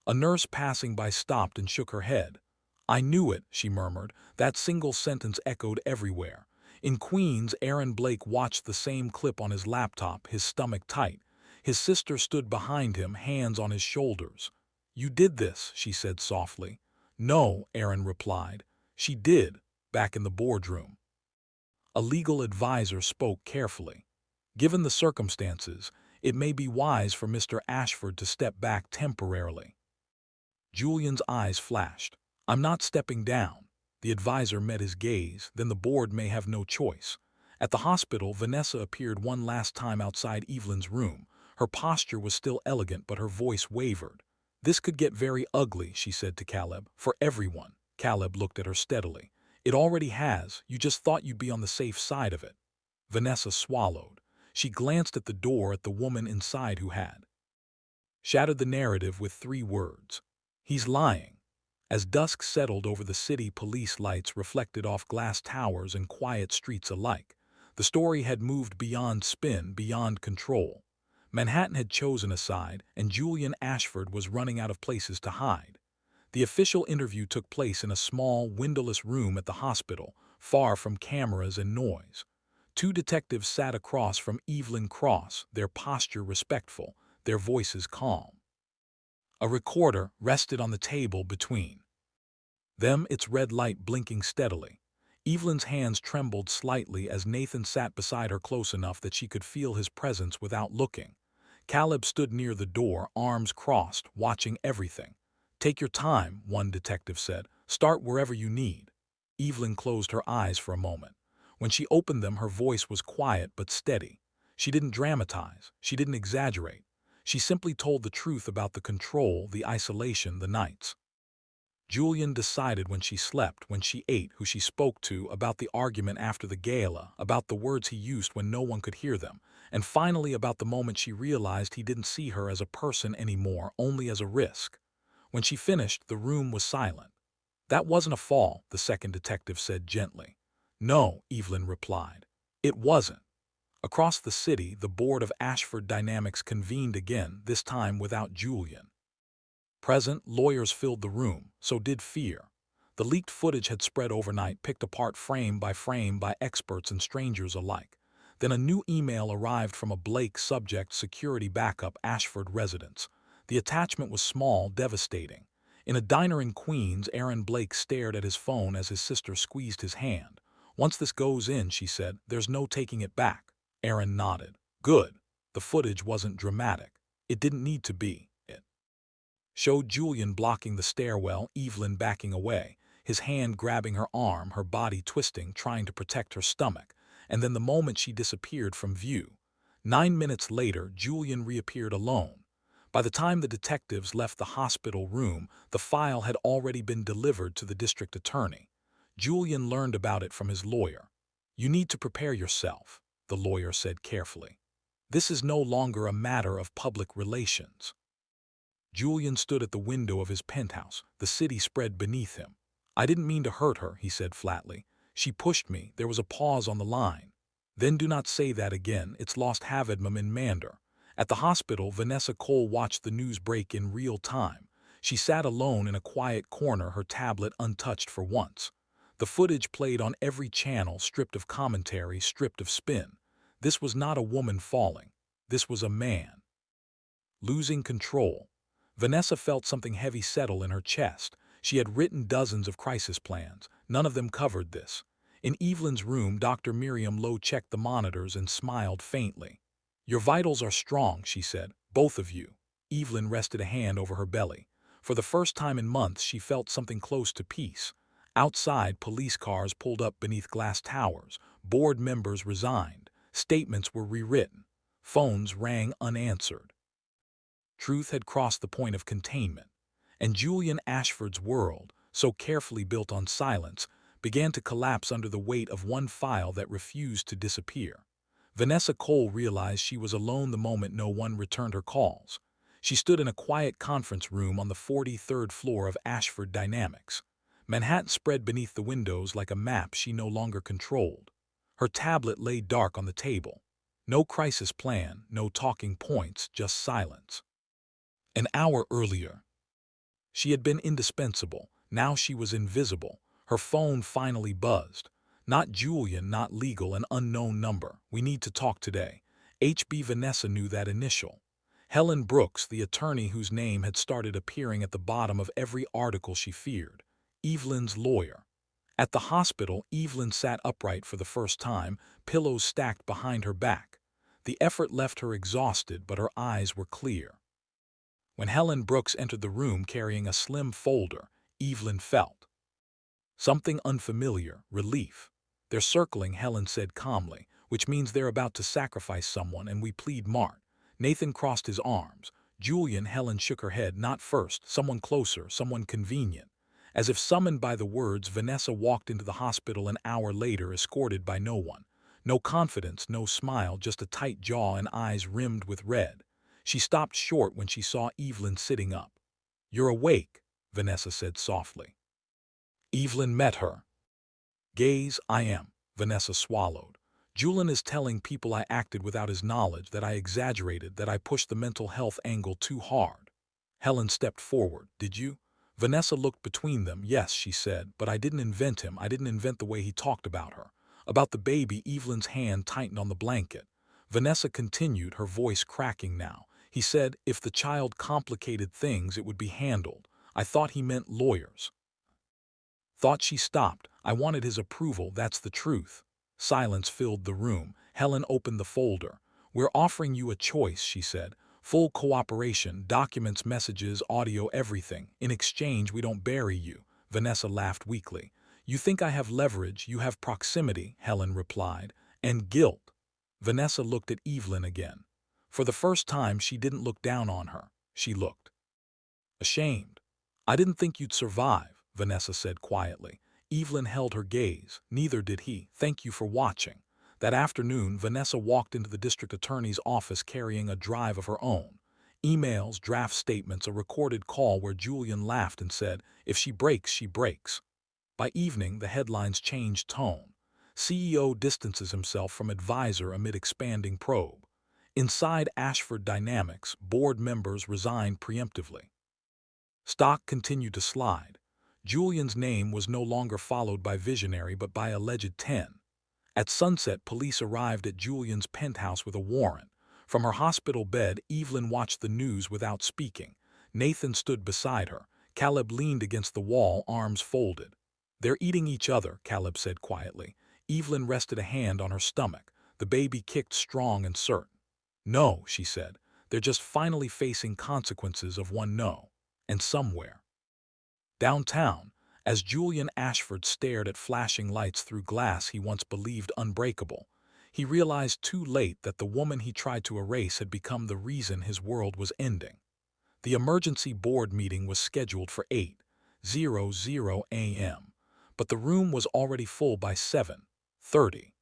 A nurse passing by stopped and shook her head. I knew it, she murmured. That single sentence echoed everywhere. In Queens, Aaron Blake watched the same clip on his laptop, his stomach tight. His sister stood behind him, hands on his shoulders. You did this, she said softly. No, Aaron replied. She did, back in the boardroom. A legal advisor spoke carefully. Given the circumstances, it may be wise for Mr. Ashford to step back temporarily. Julian's eyes flashed. I'm not stepping down. The advisor met his gaze, then the board may have no choice. At the hospital, Vanessa appeared one last time outside Evelyn's room. Her posture was still elegant, but her voice wavered. This could get very ugly, she said to Caleb, for everyone. Caleb looked at her steadily. It already has. You just thought you'd be on the safe side of it. Vanessa swallowed. She glanced at the door at the woman inside who had shattered the narrative with 3 words. He's lying. As dusk settled over the city, police lights reflected off glass towers and quiet streets alike. The story had moved beyond spin, beyond control. Manhattan had chosen a side, and Julian Ashford was running out of places to hide. The official interview took place in a small, windowless room at the hospital, far from cameras and noise. 2 detectives sat across from Evelyn Cross, their posture respectful, their voices calm. A recorder rested on the table between them, its red light blinking steadily. Evelyn's hands trembled slightly as Nathan sat beside her close enough that she could feel his presence without looking. Caleb stood near the door, arms crossed, watching everything. Take your time, one detective said. Start wherever you need. Evelyn closed her eyes for a moment. When she opened them, her voice was quiet but steady. She didn't dramatize. She didn't exaggerate. She simply told the truth about the control, the isolation, the nights Julian decided when she slept, when she ate, who she spoke to, about the argument after the gala, about the words he used when no one could hear them, and finally about the moment she realized he didn't see her as a person anymore, only as a risk. When she finished, the room was silent. That wasn't a fall, the second detective said gently. No, Evelyn replied. It wasn't. Across the city, the board of Ashford Dynamics convened again, this time without Julian present. Lawyers filled the room, so did fear. The leaked footage had spread overnight, picked apart frame by experts and strangers alike. Then a new email arrived from a Blake subject, security backup, Ashford residence. The attachment was small, devastating. In a diner in Queens, Aaron Blake stared at his phone as his sister squeezed his hand. Once this goes in, she said, there's no taking it back. Aaron nodded. Good. The footage wasn't dramatic. It didn't need to be. It showed Julian blocking the stairwell, Evelyn backing away, his hand grabbing her arm, her body twisting, trying to protect her stomach, and then the moment she disappeared from view. 9 minutes later, Julian reappeared alone. By the time the detectives left the hospital room, the file had already been delivered to the district attorney. Julian learned about it from his lawyer. You need to prepare yourself, the lawyer said carefully. This is no longer a matter of public relations. Julian stood at the window of his penthouse, the city spread beneath him. I didn't mean to hurt her, he said flatly. She pushed me, there was a pause on the line. Then do not say that again, it's lost Havidmum in Mander. At the hospital, Vanessa Cole watched the news break in real time. She sat alone in a quiet corner, her tablet untouched for once. The footage played on every channel, stripped of commentary, stripped of spin. This was not a woman falling. This was a man losing control. Vanessa felt something heavy settle in her chest. She had written dozens of crisis plans. None of them covered this. In Evelyn's room, Dr. Miriam Lowe checked the monitors and smiled faintly. Your vitals are strong, she said. Both of you. Evelyn rested a hand over her belly. For the first time in months, she felt something close to peace. Outside, police cars pulled up beneath glass towers. Board members resigned. Statements were rewritten. Phones rang unanswered. Truth had crossed the point of containment, and Julian Ashford's world, so carefully built on silence, began to collapse under the weight of one file that refused to disappear. Vanessa Cole realized she was alone the moment no one returned her calls. She stood in a quiet conference room on the 43rd floor of Ashford Dynamics. Manhattan spread beneath the windows like a map she no longer controlled. Her tablet lay dark on the table. No crisis plan, no talking points, just silence. An hour earlier, she had been indispensable. Now she was invisible. Her phone finally buzzed. Not Julian, not legal, an unknown number. We need to talk today. HB Vanessa knew that initial. Helen Brooks, the attorney whose name had started appearing at the bottom of every article she feared. Evelyn's lawyer. At the hospital, Evelyn sat upright for the first time, pillows stacked behind her back. The effort left her exhausted, but her eyes were clear. When Helen Brooks entered the room carrying a slim folder, Evelyn felt something unfamiliar, relief. They're circling, Helen said calmly, which means they're about to sacrifice someone, and we plead Mart. Nathan crossed his arms. Julian, Helen shook her head, not first, someone closer, someone convenient. As if summoned by the words, Vanessa walked into the hospital an hour later, escorted by no one. No confidence, no smile, just a tight jaw and eyes rimmed with red. She stopped short when she saw Evelyn sitting up. You're awake, Vanessa said softly. Evelyn met her gaze. I am, Vanessa swallowed. Julian is telling people I acted without his knowledge, that I exaggerated, that I pushed the mental health angle too hard. Helen stepped forward. Did you? Vanessa looked between them. Yes, she said, but I didn't invent him. I didn't invent the way he talked about her. About the baby, Evelyn's hand tightened on the blanket. Vanessa continued, her voice cracking now. He said, if the child complicated things, it would be handled. I thought he meant lawyers. Thought. She stopped. I wanted his approval, that's the truth. Silence filled the room. Helen opened the folder. We're offering you a choice, she said. Full cooperation, documents, messages, audio, everything. In exchange, we don't bury you. Vanessa laughed weakly. You think I have leverage, you have proximity, Helen replied. And guilt. Vanessa looked at Evelyn again. For the first time, she didn't look down on her. She looked ashamed. I didn't think you'd survive, Vanessa said quietly. Evelyn held her gaze. Neither did he. Thank you for watching. That afternoon, Vanessa walked into the district attorney's office carrying a drive of her own. Emails, draft statements, a recorded call where Julian laughed and said, if she breaks, she breaks. By evening, the headlines changed tone. CEO distances himself from advisor amid expanding probe. Inside Ashford Dynamics, board members resigned preemptively. Stock continued to slide. Julian's name was no longer followed by Visionary but by alleged 10. At sunset, police arrived at Julian's penthouse with a warrant. From her hospital bed, Evelyn watched the news without speaking. Nathan stood beside her. Caleb leaned against the wall, arms folded. They're eating each other, Caleb said quietly. Evelyn rested a hand on her stomach. The baby kicked strong and certain. No, she said. They're just finally facing consequences of one no. And somewhere downtown, as Julian Ashford stared at flashing lights through glass he once believed unbreakable, he realized too late that the woman he tried to erase had become the reason his world was ending. The emergency board meeting was scheduled for 8:00 a.m., but the room was already full by 7:30.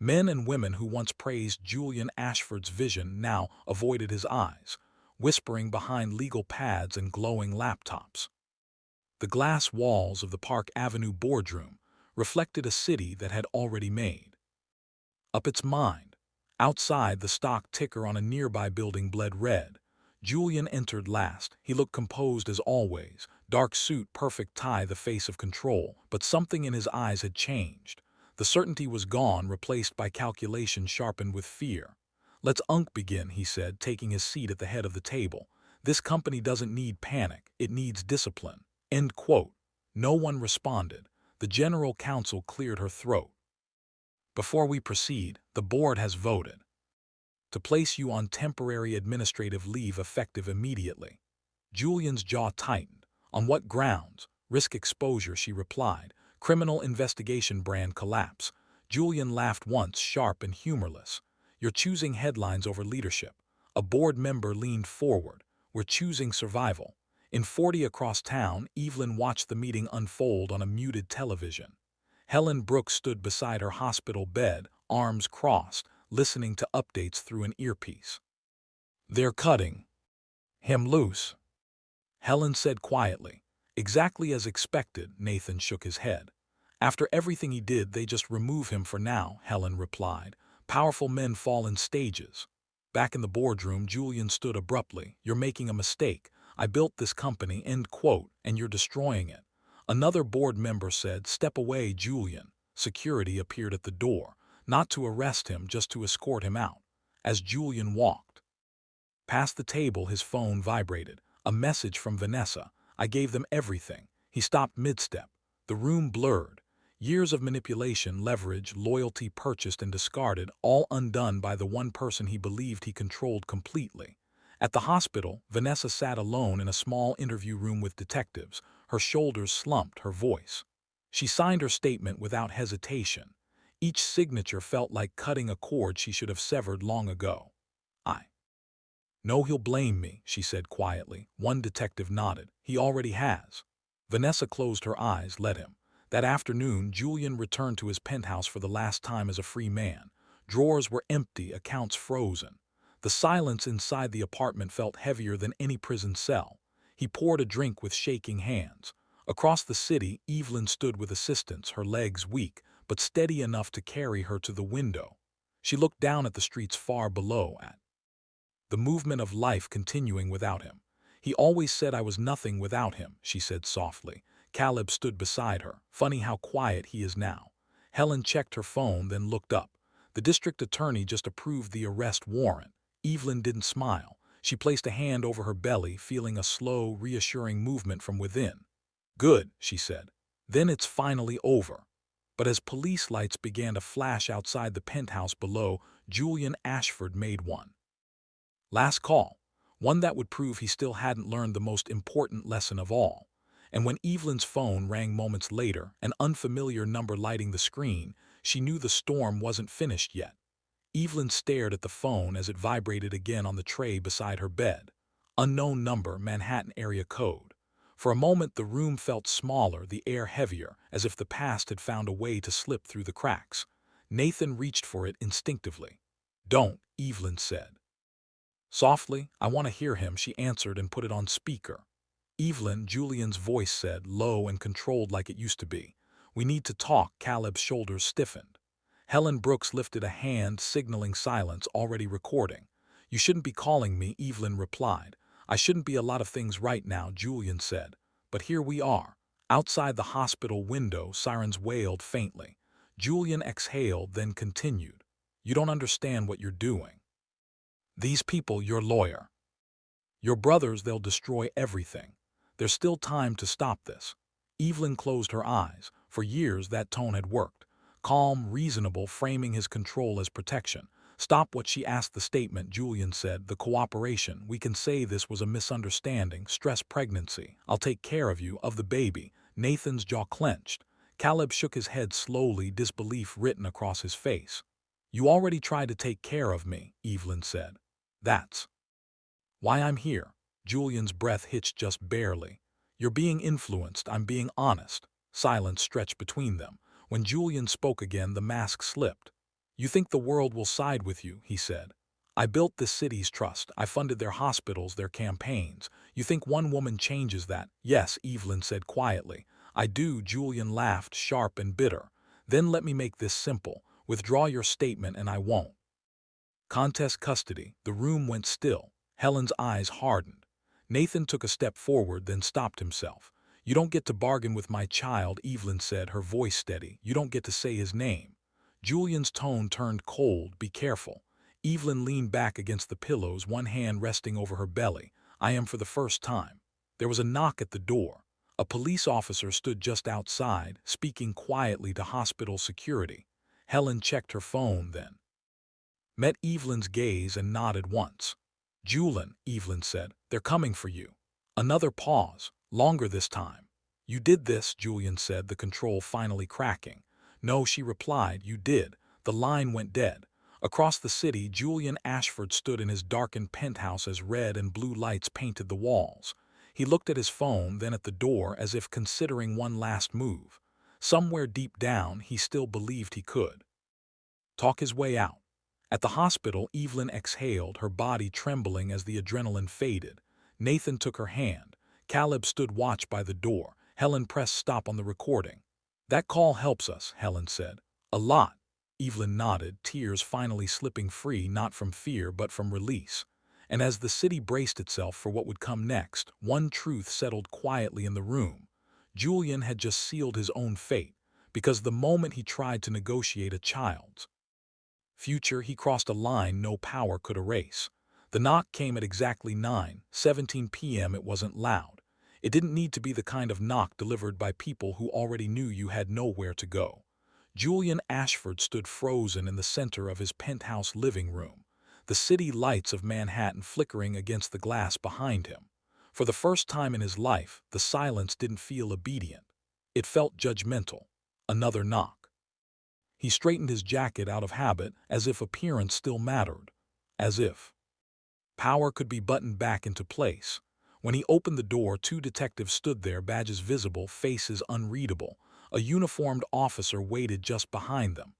Men and women who once praised Julian Ashford's vision now avoided his eyes, whispering behind legal pads and glowing laptops. The glass walls of the Park Avenue boardroom reflected a city that had already made up its mind. Outside, the stock ticker on a nearby building bled red. Julian entered last. He looked composed as always, dark suit, perfect tie, the face of control, but something in his eyes had changed. The certainty was gone, replaced by calculation sharpened with fear. "Let's begin," he said, taking his seat at the head of the table. "This company doesn't need panic, it needs discipline." End quote. No one responded. The general counsel cleared her throat. "Before we proceed, the board has voted to place you on temporary administrative leave effective immediately." Julian's jaw tightened. "On what grounds?" "Risk exposure," she replied. "Criminal investigation brand collapse." Julian laughed once, sharp and humorless. "You're choosing headlines over leadership." A board member leaned forward. "We're choosing survival." In 40 across town, Evelyn watched the meeting unfold on a muted television. Helen Brooks stood beside her hospital bed, arms crossed, listening to updates through an earpiece. "They're cutting him loose," Helen said quietly. "Exactly as expected," Nathan shook his head. "After everything he did, they just remove him for now," Helen replied. "Powerful men fall in stages." Back in the boardroom, Julian stood abruptly. "You're making a mistake. I built this company," end quote, "and you're destroying it." Another board member said, "Step away, Julian." Security appeared at the door, not to arrest him, just to escort him out. As Julian walked past the table, his phone vibrated. A message from Vanessa. "I gave them everything." He stopped mid-step. The room blurred. Years of manipulation, leverage, loyalty purchased and discarded, all undone by the one person he believed he controlled completely. At the hospital, Vanessa sat alone in a small interview room with detectives, her shoulders slumped, her voice. She signed her statement without hesitation. Each signature felt like cutting a cord she should have severed long ago. "I know he'll blame me," she said quietly. One detective nodded. "He already has." Vanessa closed her eyes. "Let him." That afternoon, Julian returned to his penthouse for the last time as a free man. Drawers were empty, accounts frozen. The silence inside the apartment felt heavier than any prison cell. He poured a drink with shaking hands. Across the city, Evelyn stood with assistance, her legs weak, but steady enough to carry her to the window. She looked down at the streets far below, at the movement of life continuing without him. "He always said I was nothing without him," she said softly. Caleb stood beside her. "Funny how quiet he is now." Helen checked her phone, then looked up. The district attorney just approved the arrest warrant. Evelyn didn't smile. She placed a hand over her belly, feeling a slow, reassuring movement from within. "Good," she said. "Then it's finally over." But as police lights began to flash outside the penthouse below, Julian Ashford made one last call, one that would prove he still hadn't learned the most important lesson of all. And when Evelyn's phone rang moments later, an unfamiliar number lighting the screen, she knew the storm wasn't finished yet. Evelyn stared at the phone as it vibrated again on the tray beside her bed. Unknown number, Manhattan area code. For a moment the room felt smaller, the air heavier, as if the past had found a way to slip through the cracks. Nathan reached for it instinctively. "Don't," Evelyn said. Softly, "I want to hear him," she answered and put it on speaker. "Evelyn," Julian's voice said, low and controlled like it used to be. "We need to talk." Caleb's shoulders stiffened. Helen Brooks lifted a hand, signaling silence, already recording. "You shouldn't be calling me," Evelyn replied. "I shouldn't be a lot of things right now," Julian said. "But here we are." Outside the hospital window, sirens wailed faintly. Julian exhaled, then continued. "You don't understand what you're doing. These people, your lawyer, your brothers, they'll destroy everything. There's still time to stop this." Evelyn closed her eyes. For years that tone had worked. Calm, reasonable, framing his control as protection. "Stop what?" she asked. "The statement," Julian said. "The cooperation. We can say this was a misunderstanding, stress pregnancy. I'll take care of you, of the baby." Nathan's jaw clenched. Caleb shook his head slowly, disbelief written across his face. "You already tried to take care of me," Evelyn said. "That's why I'm here." Julian's breath hitched just barely. "You're being influenced. I'm being honest." Silence stretched between them. When Julian spoke again, the mask slipped. You think the world will side with you, he said. I built this city's trust. I funded their hospitals, their campaigns. You think one woman changes that? Yes, Evelyn said quietly. I do, Julian laughed, sharp and bitter. Then let me make this simple. Withdraw your statement and I won't. Contest custody. The room went still. Helen's eyes hardened. Nathan took a step forward, then stopped himself. You don't get to bargain with my child, Evelyn said, her voice steady. You don't get to say his name. Julian's tone turned cold. Be careful. Evelyn leaned back against the pillows, one hand resting over her belly. I am for the first time. There was a knock at the door. A police officer stood just outside, speaking quietly to hospital security. Helen checked her phone then. Met Evelyn's gaze and nodded once. Julian, Evelyn said, they're coming for you. Another pause, longer this time. You did this, Julian said, the control finally cracking. No, she replied, you did. The line went dead. Across the city, Julian Ashford stood in his darkened penthouse as red and blue lights painted the walls. He looked at his phone, then at the door, as if considering one last move. Somewhere deep down, he still believed he could talk his way out. At the hospital, Evelyn exhaled, her body trembling as the adrenaline faded. Nathan took her hand. Caleb stood watch by the door. Helen pressed stop on the recording. That call helps us, Helen said. A lot. Evelyn nodded, tears finally slipping free, not from fear but from release. And as the city braced itself for what would come next, one truth settled quietly in the room. Julian had just sealed his own fate, because the moment he tried to negotiate a child's future, he crossed a line no power could erase. The knock came at exactly 9:17 p.m. It wasn't loud. It didn't need to be the kind of knock delivered by people who already knew you had nowhere to go. Julian Ashford stood frozen in the center of his penthouse living room, the city lights of Manhattan flickering against the glass behind him. For the first time in his life, the silence didn't feel obedient. It felt judgmental. Another knock. He straightened his jacket out of habit, as if appearance still mattered. As if power could be buttoned back into place. When he opened the door, two detectives stood there, badges visible, faces unreadable. A uniformed officer waited just behind them.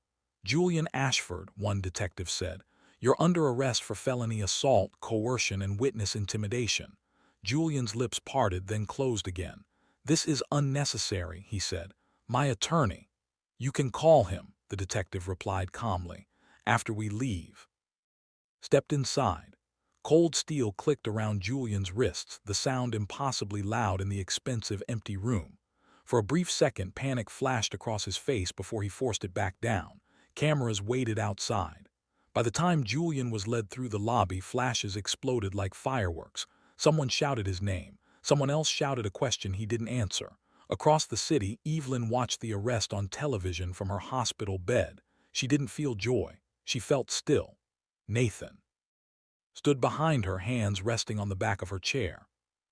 Julian Ashford, one detective said, you're under arrest for felony assault, coercion, and witness intimidation. Julian's lips parted, then closed again. This is unnecessary, he said. My attorney. You can call him, the detective replied calmly. After we leave. Stepped inside. Cold steel clicked around Julian's wrists, the sound impossibly loud in the expensive, empty room. For a brief second, panic flashed across his face before he forced it back down. Cameras waited outside. By the time Julian was led through the lobby, flashes exploded like fireworks. Someone shouted his name. Someone else shouted a question he didn't answer. Across the city, Evelyn watched the arrest on television from her hospital bed. She didn't feel joy. She felt still. Nathan stood behind her, hands resting on the back of her chair.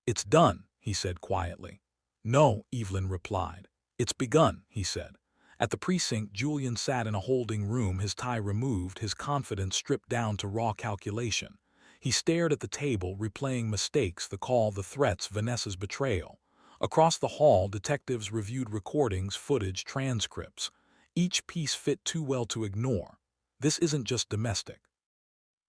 It's done, he said quietly. No, Evelyn replied. It's begun, he said. At the precinct, Julian sat in a holding room, his tie removed, his confidence stripped down to raw calculation. He stared at the table, replaying mistakes, the call, the threats, Vanessa's betrayal. Across the hall, detectives reviewed recordings, footage, transcripts. Each piece fit too well to ignore. This isn't just domestic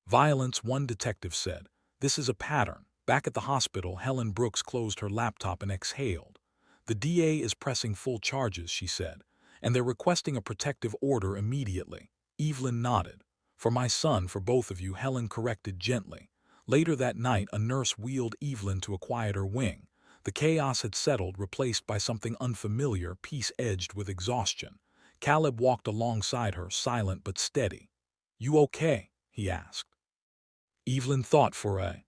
violence, one detective said. This is a pattern. Back at the hospital, Helen Brooks closed her laptop and exhaled. The DA is pressing full charges, she said, and they're requesting a protective order immediately. Evelyn nodded. For my son, for both of you, Helen corrected gently. Later that night, a nurse wheeled Evelyn to a quieter wing. The chaos had settled, replaced by something unfamiliar, peace edged with exhaustion. Caleb walked alongside her, silent but steady. You okay? He asked. Evelyn thought for a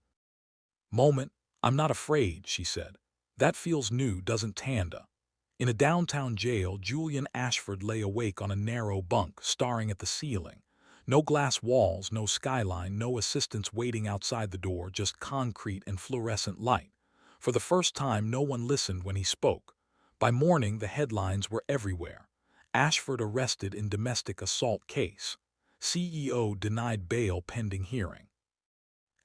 moment. I'm not afraid, she said. That feels new, doesn't Tanda? In a downtown jail, Julian Ashford lay awake on a narrow bunk, staring at the ceiling. No glass walls, no skyline, no assistants waiting outside the door, just concrete and fluorescent light. For the first time, no one listened when he spoke. By morning, the headlines were everywhere. Ashford arrested in domestic assault case. CEO denied bail pending hearing.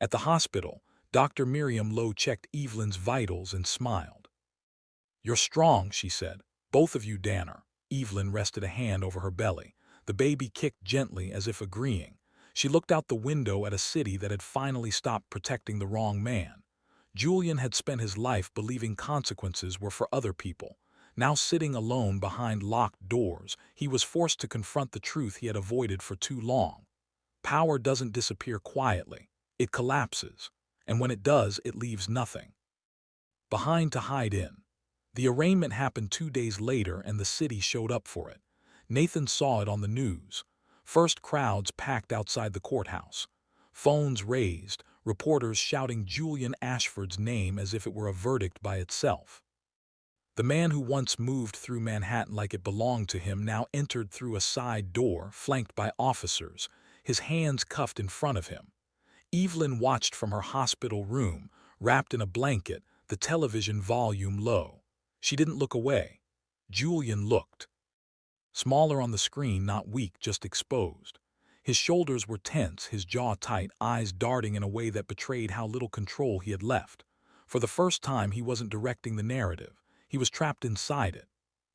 At the hospital, Dr. Miriam Lowe checked Evelyn's vitals and smiled. You're strong, she said. Both of you, Danner. Evelyn rested a hand over her belly. The baby kicked gently as if agreeing. She looked out the window at a city that had finally stopped protecting the wrong man. Julian had spent his life believing consequences were for other people. Now sitting alone behind locked doors, he was forced to confront the truth he had avoided for too long. Power doesn't disappear quietly. It collapses. And when it does, it leaves nothing behind to hide in. The arraignment happened 2 days later and the city showed up for it. Nathan saw it on the news. First, crowds packed outside the courthouse. Phones raised, reporters shouting Julian Ashford's name as if it were a verdict by itself. The man who once moved through Manhattan like it belonged to him now entered through a side door, flanked by officers, his hands cuffed in front of him. Evelyn watched from her hospital room, wrapped in a blanket, the television volume low. She didn't look away. Julian looked. Smaller on the screen, not weak, just exposed. His shoulders were tense, his jaw tight, eyes darting in a way that betrayed how little control he had left. For the first time, he wasn't directing the narrative. He was trapped inside it.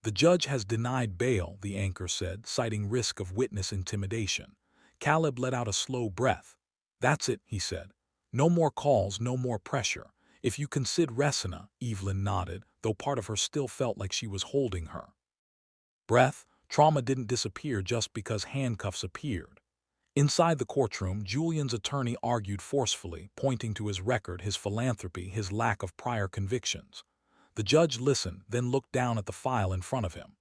The judge has denied bail, the anchor said, citing risk of witness intimidation. Caleb let out a slow breath. That's it, he said. No more calls, no more pressure. If you consider Resina, Evelyn nodded, though part of her still felt like she was holding her breath. Trauma didn't disappear just because handcuffs appeared. Inside the courtroom, Julian's attorney argued forcefully, pointing to his record, his philanthropy, his lack of prior convictions. The judge listened, then looked down at the file in front of him.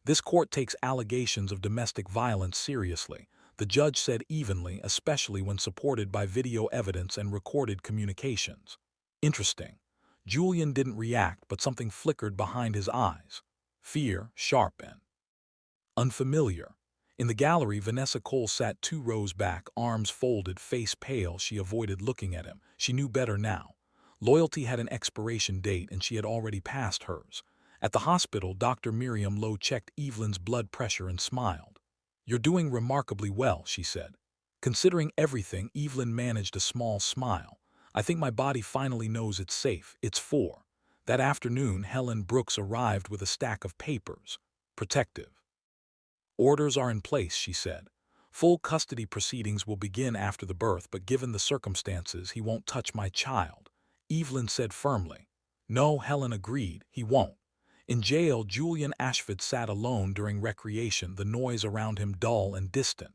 This court takes allegations of domestic violence seriously, the judge said evenly, especially when supported by video evidence and recorded communications. Interesting. Julian didn't react, but something flickered behind his eyes. Fear, sharp and unfamiliar. In the gallery, Vanessa Cole sat 2 rows back, arms folded, face pale. She avoided looking at him. She knew better now. Loyalty had an expiration date, and she had already passed hers. At the hospital, Dr. Miriam Lowe checked Evelyn's blood pressure and smiled. "You're doing remarkably well," she said. Considering everything, Evelyn managed a small smile. "I think my body finally knows it's safe. It's 4." That afternoon, Helen Brooks arrived with a stack of papers. "Protective orders are in place," she said. "Full custody proceedings will begin after the birth, but given the circumstances, he won't touch my child," Evelyn said firmly. "No," Helen agreed, "he won't." In jail, Julian Ashford sat alone during recreation, the noise around him dull and distant.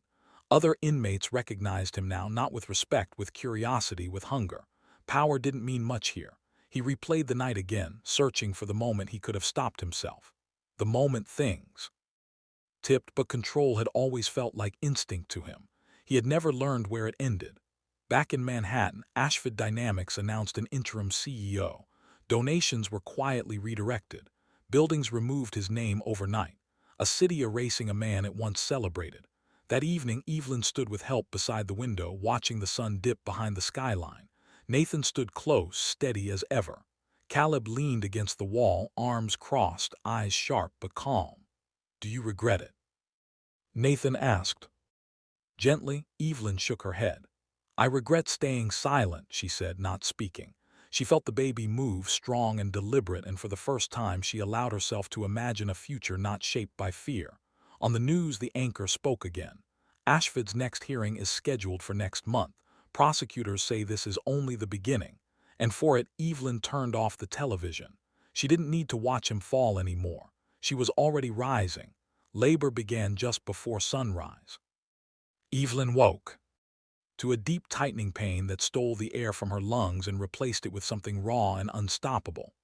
Other inmates recognized him now, not with respect, with curiosity, with hunger. Power didn't mean much here. He replayed the night again, searching for the moment he could have stopped himself. The moment things tipped, but control had always felt like instinct to him. He had never learned where it ended. Back in Manhattan, Ashford Dynamics announced an interim CEO. Donations were quietly redirected. Buildings removed his name overnight. A city erasing a man it once celebrated. That evening, Evelyn stood with help beside the window, watching the sun dip behind the skyline. Nathan stood close, steady as ever. Caleb leaned against the wall, arms crossed, eyes sharp but calm. "Do you regret it?" Nathan asked. Gently, Evelyn shook her head. "I regret staying silent," she said, not speaking. She felt the baby move, strong and deliberate, and for the first time she allowed herself to imagine a future not shaped by fear. On the news, the anchor spoke again. "Ashford's next hearing is scheduled for next month. Prosecutors say this is only the beginning." And for it, Evelyn turned off the television. She didn't need to watch him fall anymore. She was already rising. Labor began just before sunrise. Evelyn woke to a deep tightening pain that stole the air from her lungs and replaced it with something raw and unstoppable.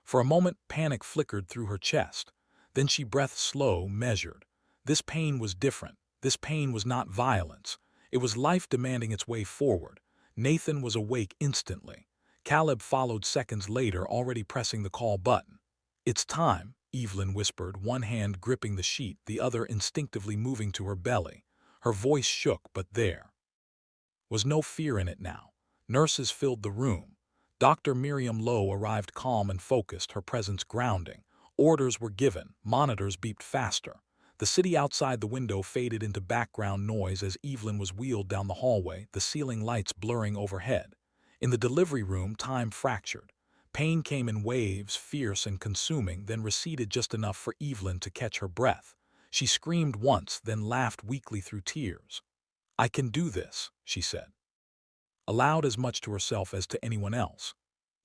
For a moment, panic flickered through her chest. Then she breathed slow, measured. This pain was different. This pain was not violence. It was life demanding its way forward. Nathan was awake instantly. Caleb followed seconds later, already pressing the call button. "It's time," Evelyn whispered, one hand gripping the sheet, the other instinctively moving to her belly. Her voice shook, but there was no fear in it now. Nurses filled the room. Dr. Miriam Lowe arrived calm and focused, her presence grounding. Orders were given. Monitors beeped faster. The city outside the window faded into background noise as Evelyn was wheeled down the hallway, the ceiling lights blurring overhead. In the delivery room, time fractured. Pain came in waves, fierce and consuming, then receded just enough for Evelyn to catch her breath. She screamed once, then laughed weakly through tears. "I can do this," she said, aloud as much to herself as to anyone else.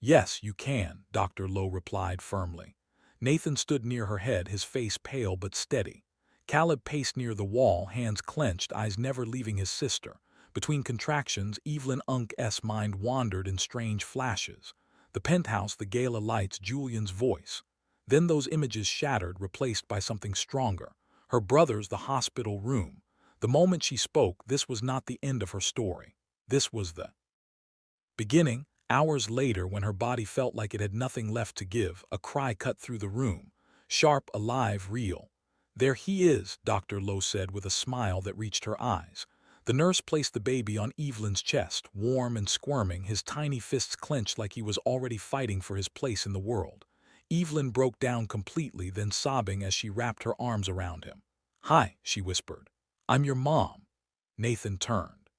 "Yes, you can," Dr. Lowe replied firmly. Nathan stood near her head, his face pale but steady. Caleb paced near the wall, hands clenched, eyes never leaving his sister. Between contractions, Evelyn Unk's mind wandered in strange flashes. The penthouse, the gala lights, Julian's voice. Then those images shattered, replaced by something stronger. Her brothers, the hospital room. The moment she spoke, this was not the end of her story. This was the beginning. Hours later, when her body felt like it had nothing left to give, a cry cut through the room. Sharp, alive, real. "There he is," Dr. Lowe said with a smile that reached her eyes. The nurse placed the baby on Evelyn's chest, warm and squirming, his tiny fists clenched like he was already fighting for his place in the world. Evelyn broke down completely, then sobbing as she wrapped her arms around him. "Hi," she whispered. "I'm your mom." Nathan turned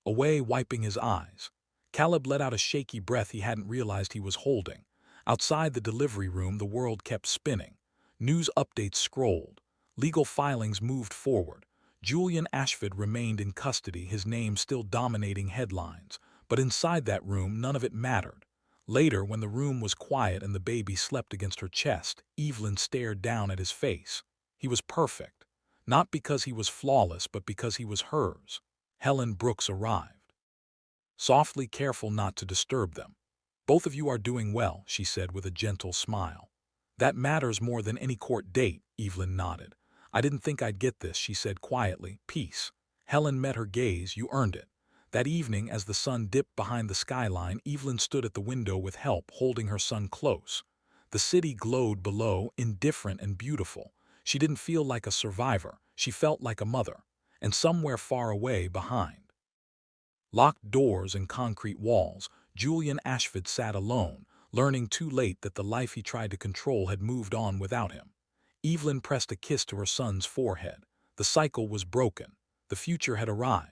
away, wiping his eyes. Caleb let out a shaky breath he hadn't realized he was holding. Outside the delivery room, the world kept spinning. News updates scrolled. Legal filings moved forward. Julian Ashford remained in custody, his name still dominating headlines. But inside that room, none of it mattered. Later, when the room was quiet and the baby slept against her chest, Evelyn stared down at his face. He was perfect. Not because he was flawless, but because he was hers. Helen Brooks arrived, softly, careful not to disturb them. "Both of you are doing well," she said with a gentle smile. "That matters more than any court date," Evelyn nodded. "I didn't think I'd get this," she said quietly. "Peace." Helen met her gaze. "You earned it." That evening, as the sun dipped behind the skyline, Evelyn stood at the window with help, holding her son close. The city glowed below, indifferent and beautiful. She didn't feel like a survivor. She felt like a mother. And somewhere far away, behind locked doors and concrete walls, Julian Ashford sat alone, learning too late that the life he tried to control had moved on without him. Evelyn pressed a kiss to her son's forehead. The cycle was broken. The future had arrived.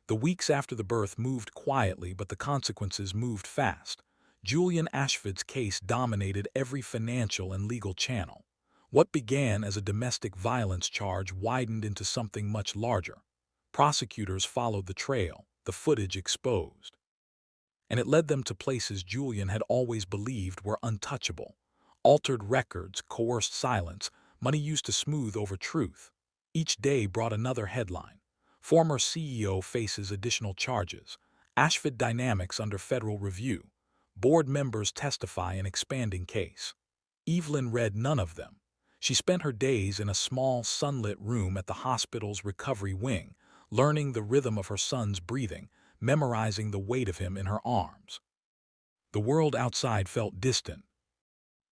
The weeks after the birth moved quietly, but the consequences moved fast. Julian Ashford's case dominated every financial and legal channel. What began as a domestic violence charge widened into something much larger. Prosecutors followed the trail, the footage exposed. And it led them to places Julian had always believed were untouchable. Altered records, coerced silence, money used to smooth over truth. Each day brought another headline. Former CEO faces additional charges. Ashford dynamics under federal review. Board members testify in expanding case. Evelyn read none of them. She spent her days in a small, sunlit room at the hospital's recovery wing, learning the rhythm of her son's breathing, memorizing the weight of him in her arms. The world outside felt distant,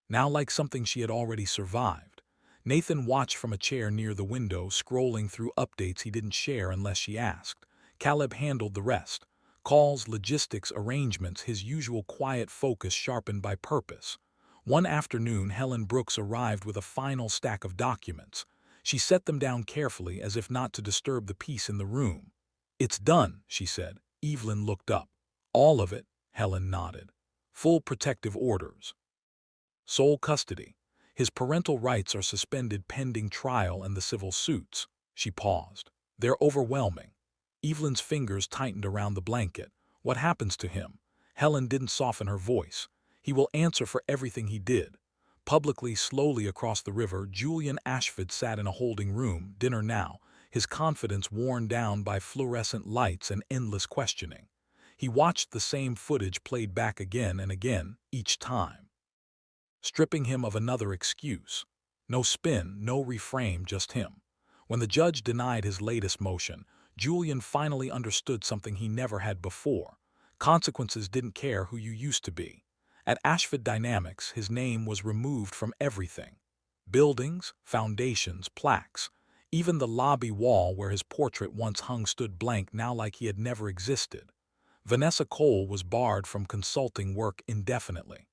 now like something she had already survived. Nathan watched from a chair near the window, scrolling through updates he didn't share unless she asked. Caleb handled the rest. Calls, logistics, arrangements, his usual quiet focus sharpened by purpose. One afternoon, Helen Brooks arrived with a final stack of documents. She set them down carefully, as if not to disturb the peace in the room. "It's done," she said. Evelyn looked up. "All of it," Helen nodded. "Full protective orders. Sole custody. His parental rights are suspended pending trial and the civil suits." She paused. "They're overwhelming." Evelyn's fingers tightened around the blanket. "What happens to him?" Helen didn't soften her voice. "He will answer for everything he did." Publicly, slowly across the river, Julian Ashford sat in a holding room, dinner now, his confidence worn down by fluorescent lights and endless questioning. He watched the same footage played back again and again, each time stripping him of another excuse. No spin, no reframe, just him. When the judge denied his latest motion, Julian finally understood something he never had before. Consequences didn't care who you used to be. At Ashford Dynamics, his name was removed from everything. Buildings, foundations, plaques. Even the lobby wall where his portrait once hung stood blank, now like he had never existed. Vanessa Cole was barred from consulting work indefinitely.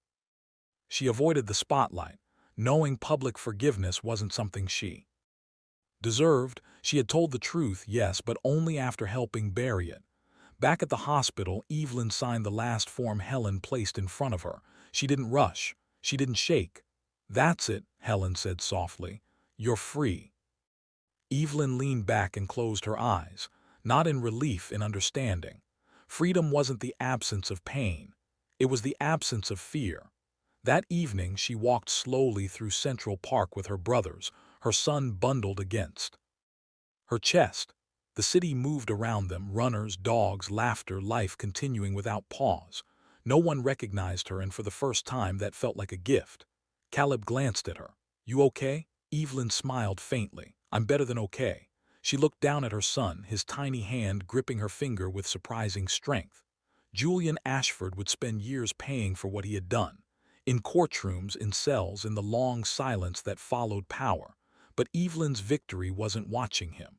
She avoided the spotlight, knowing public forgiveness wasn't something she deserved. She had told the truth, yes, but only after helping bury it. Back at the hospital, Evelyn signed the last form Helen placed in front of her. She didn't rush. She didn't shake. "That's it," Helen said softly. "You're free." Evelyn leaned back and closed her eyes, not in relief, in understanding. Freedom wasn't the absence of pain. It was the absence of fear. That evening she walked slowly through Central Park with her brothers, her son bundled against her chest. The city moved around them, runners, dogs, laughter, life continuing without pause. No one recognized her, and for the first time that felt like a gift. Caleb glanced at her. "You okay?" Evelyn smiled faintly. "I'm better than okay." She looked down at her son, his tiny hand gripping her finger with surprising strength. Julian Ashford would spend years paying for what he had done. In courtrooms, in cells, in the long silence that followed power. But Evelyn's victory wasn't watching him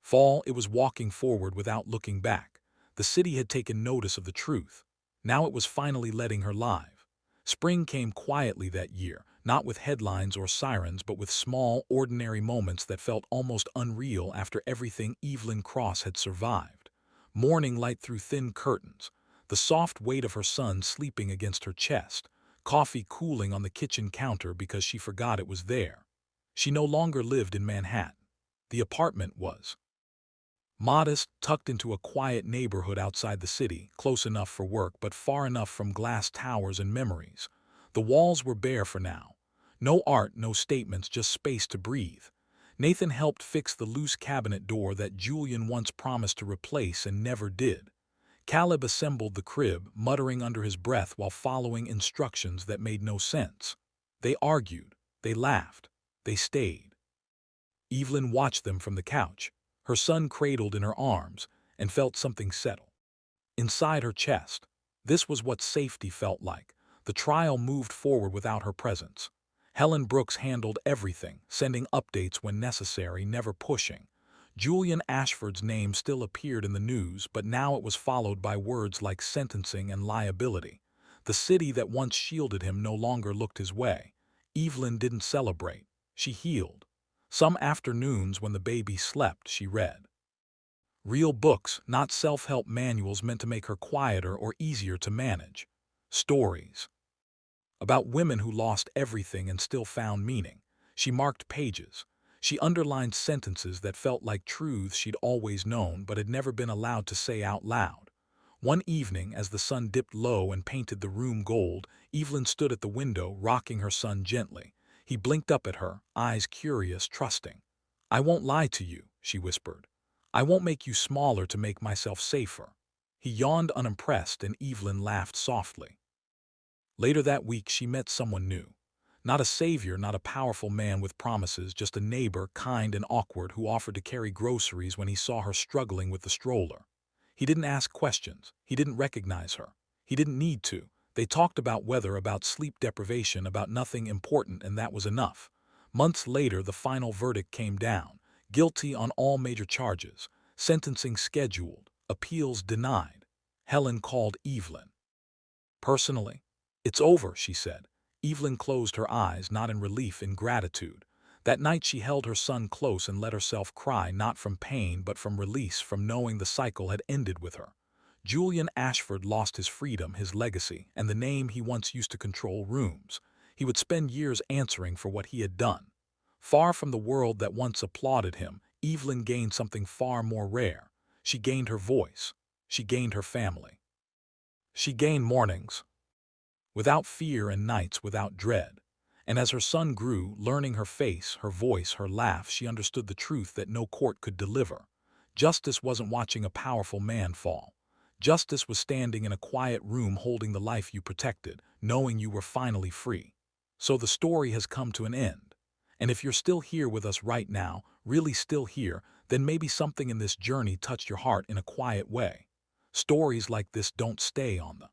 fall, it was walking forward without looking back. The city had taken notice of the truth. Now it was finally letting her live. Spring came quietly that year, not with headlines or sirens, but with small, ordinary moments that felt almost unreal after everything Evelyn Cross had survived. Morning light through thin curtains, the soft weight of her son sleeping against her chest, coffee cooling on the kitchen counter because she forgot it was there. She no longer lived in Manhattan. The apartment was modest, tucked into a quiet neighborhood outside the city, close enough for work but far enough from glass towers and memories. The walls were bare for now. No art, no statements, just space to breathe. Nathan helped fix the loose cabinet door that Julian once promised to replace and never did. Caleb assembled the crib, muttering under his breath while following instructions that made no sense. They argued, they laughed, they stayed. Evelyn watched them from the couch, her son cradled in her arms, and felt something settle inside her chest. This was what safety felt like. The trial moved forward without her presence. Helen Brooks handled everything, sending updates when necessary, never pushing. Julian Ashford's name still appeared in the news, but now it was followed by words like sentencing and liability. The city that once shielded him no longer looked his way. Evelyn didn't celebrate. She healed. Some afternoons when the baby slept, she read real books, not self-help manuals meant to make her quieter or easier to manage. Stories about women who lost everything and still found meaning. She marked pages. She underlined sentences that felt like truths she'd always known but had never been allowed to say out loud. One evening, as the sun dipped low and painted the room gold, Evelyn stood at the window, rocking her son gently. He blinked up at her, eyes curious, trusting. "I won't lie to you," she whispered. "I won't make you smaller to make myself safer." He yawned unimpressed, and Evelyn laughed softly. Later that week she met someone new. Not a savior, not a powerful man with promises, just a neighbor, kind and awkward, who offered to carry groceries when he saw her struggling with the stroller. He didn't ask questions. He didn't recognize her. He didn't need to. They talked about weather, about sleep deprivation, about nothing important, and that was enough. Months later, the final verdict came down. Guilty on all major charges. Sentencing scheduled. Appeals denied. Helen called Evelyn personally. "It's over," she said. Evelyn closed her eyes, not in relief, in gratitude. That night she held her son close and let herself cry, not from pain but from release, from knowing the cycle had ended with her. Julian Ashford lost his freedom, his legacy, and the name he once used to control rooms. He would spend years answering for what he had done. Far from the world that once applauded him, Evelyn gained something far more rare. She gained her voice. She gained her family. She gained mornings without fear and nights without dread. And as her son grew, learning her face, her voice, her laugh, she understood the truth that no court could deliver. Justice wasn't watching a powerful man fall. Justice was standing in a quiet room holding the life you protected, knowing you were finally free. So the story has come to an end. And if you're still here with us right now, really still here, then maybe something in this journey touched your heart in a quiet way. Stories like this don't stay on the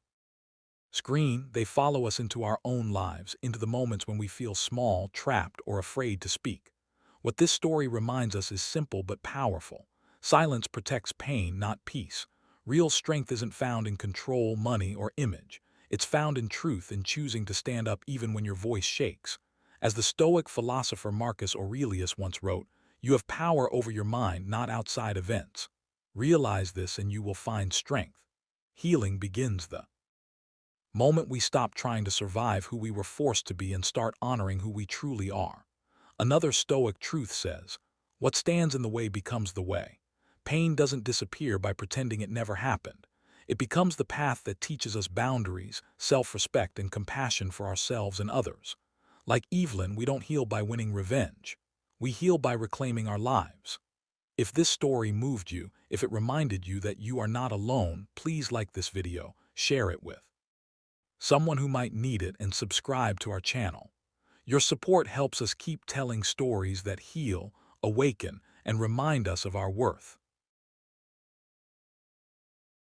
screen, they follow us into our own lives, into the moments when we feel small, trapped, or afraid to speak. What this story reminds us is simple but powerful. Silence protects pain, not peace. Real strength isn't found in control, money, or image. It's found in truth, in choosing to stand up even when your voice shakes. As the Stoic philosopher Marcus Aurelius once wrote, "You have power over your mind, not outside events." Realize this and you will find strength. Healing begins the moment we stop trying to survive who we were forced to be and start honoring who we truly are. Another Stoic truth says, What stands in the way becomes the way. Pain doesn't disappear by pretending it never happened. It becomes the path that teaches us boundaries, self-respect, and compassion for ourselves and others. Like Evelyn, we don't heal by winning revenge. We heal by reclaiming our lives. If this story moved you, if it reminded you that you are not alone, please like this video, share it with someone who might need it, and subscribe to our channel. Your support helps us keep telling stories that heal, awaken, and remind us of our worth.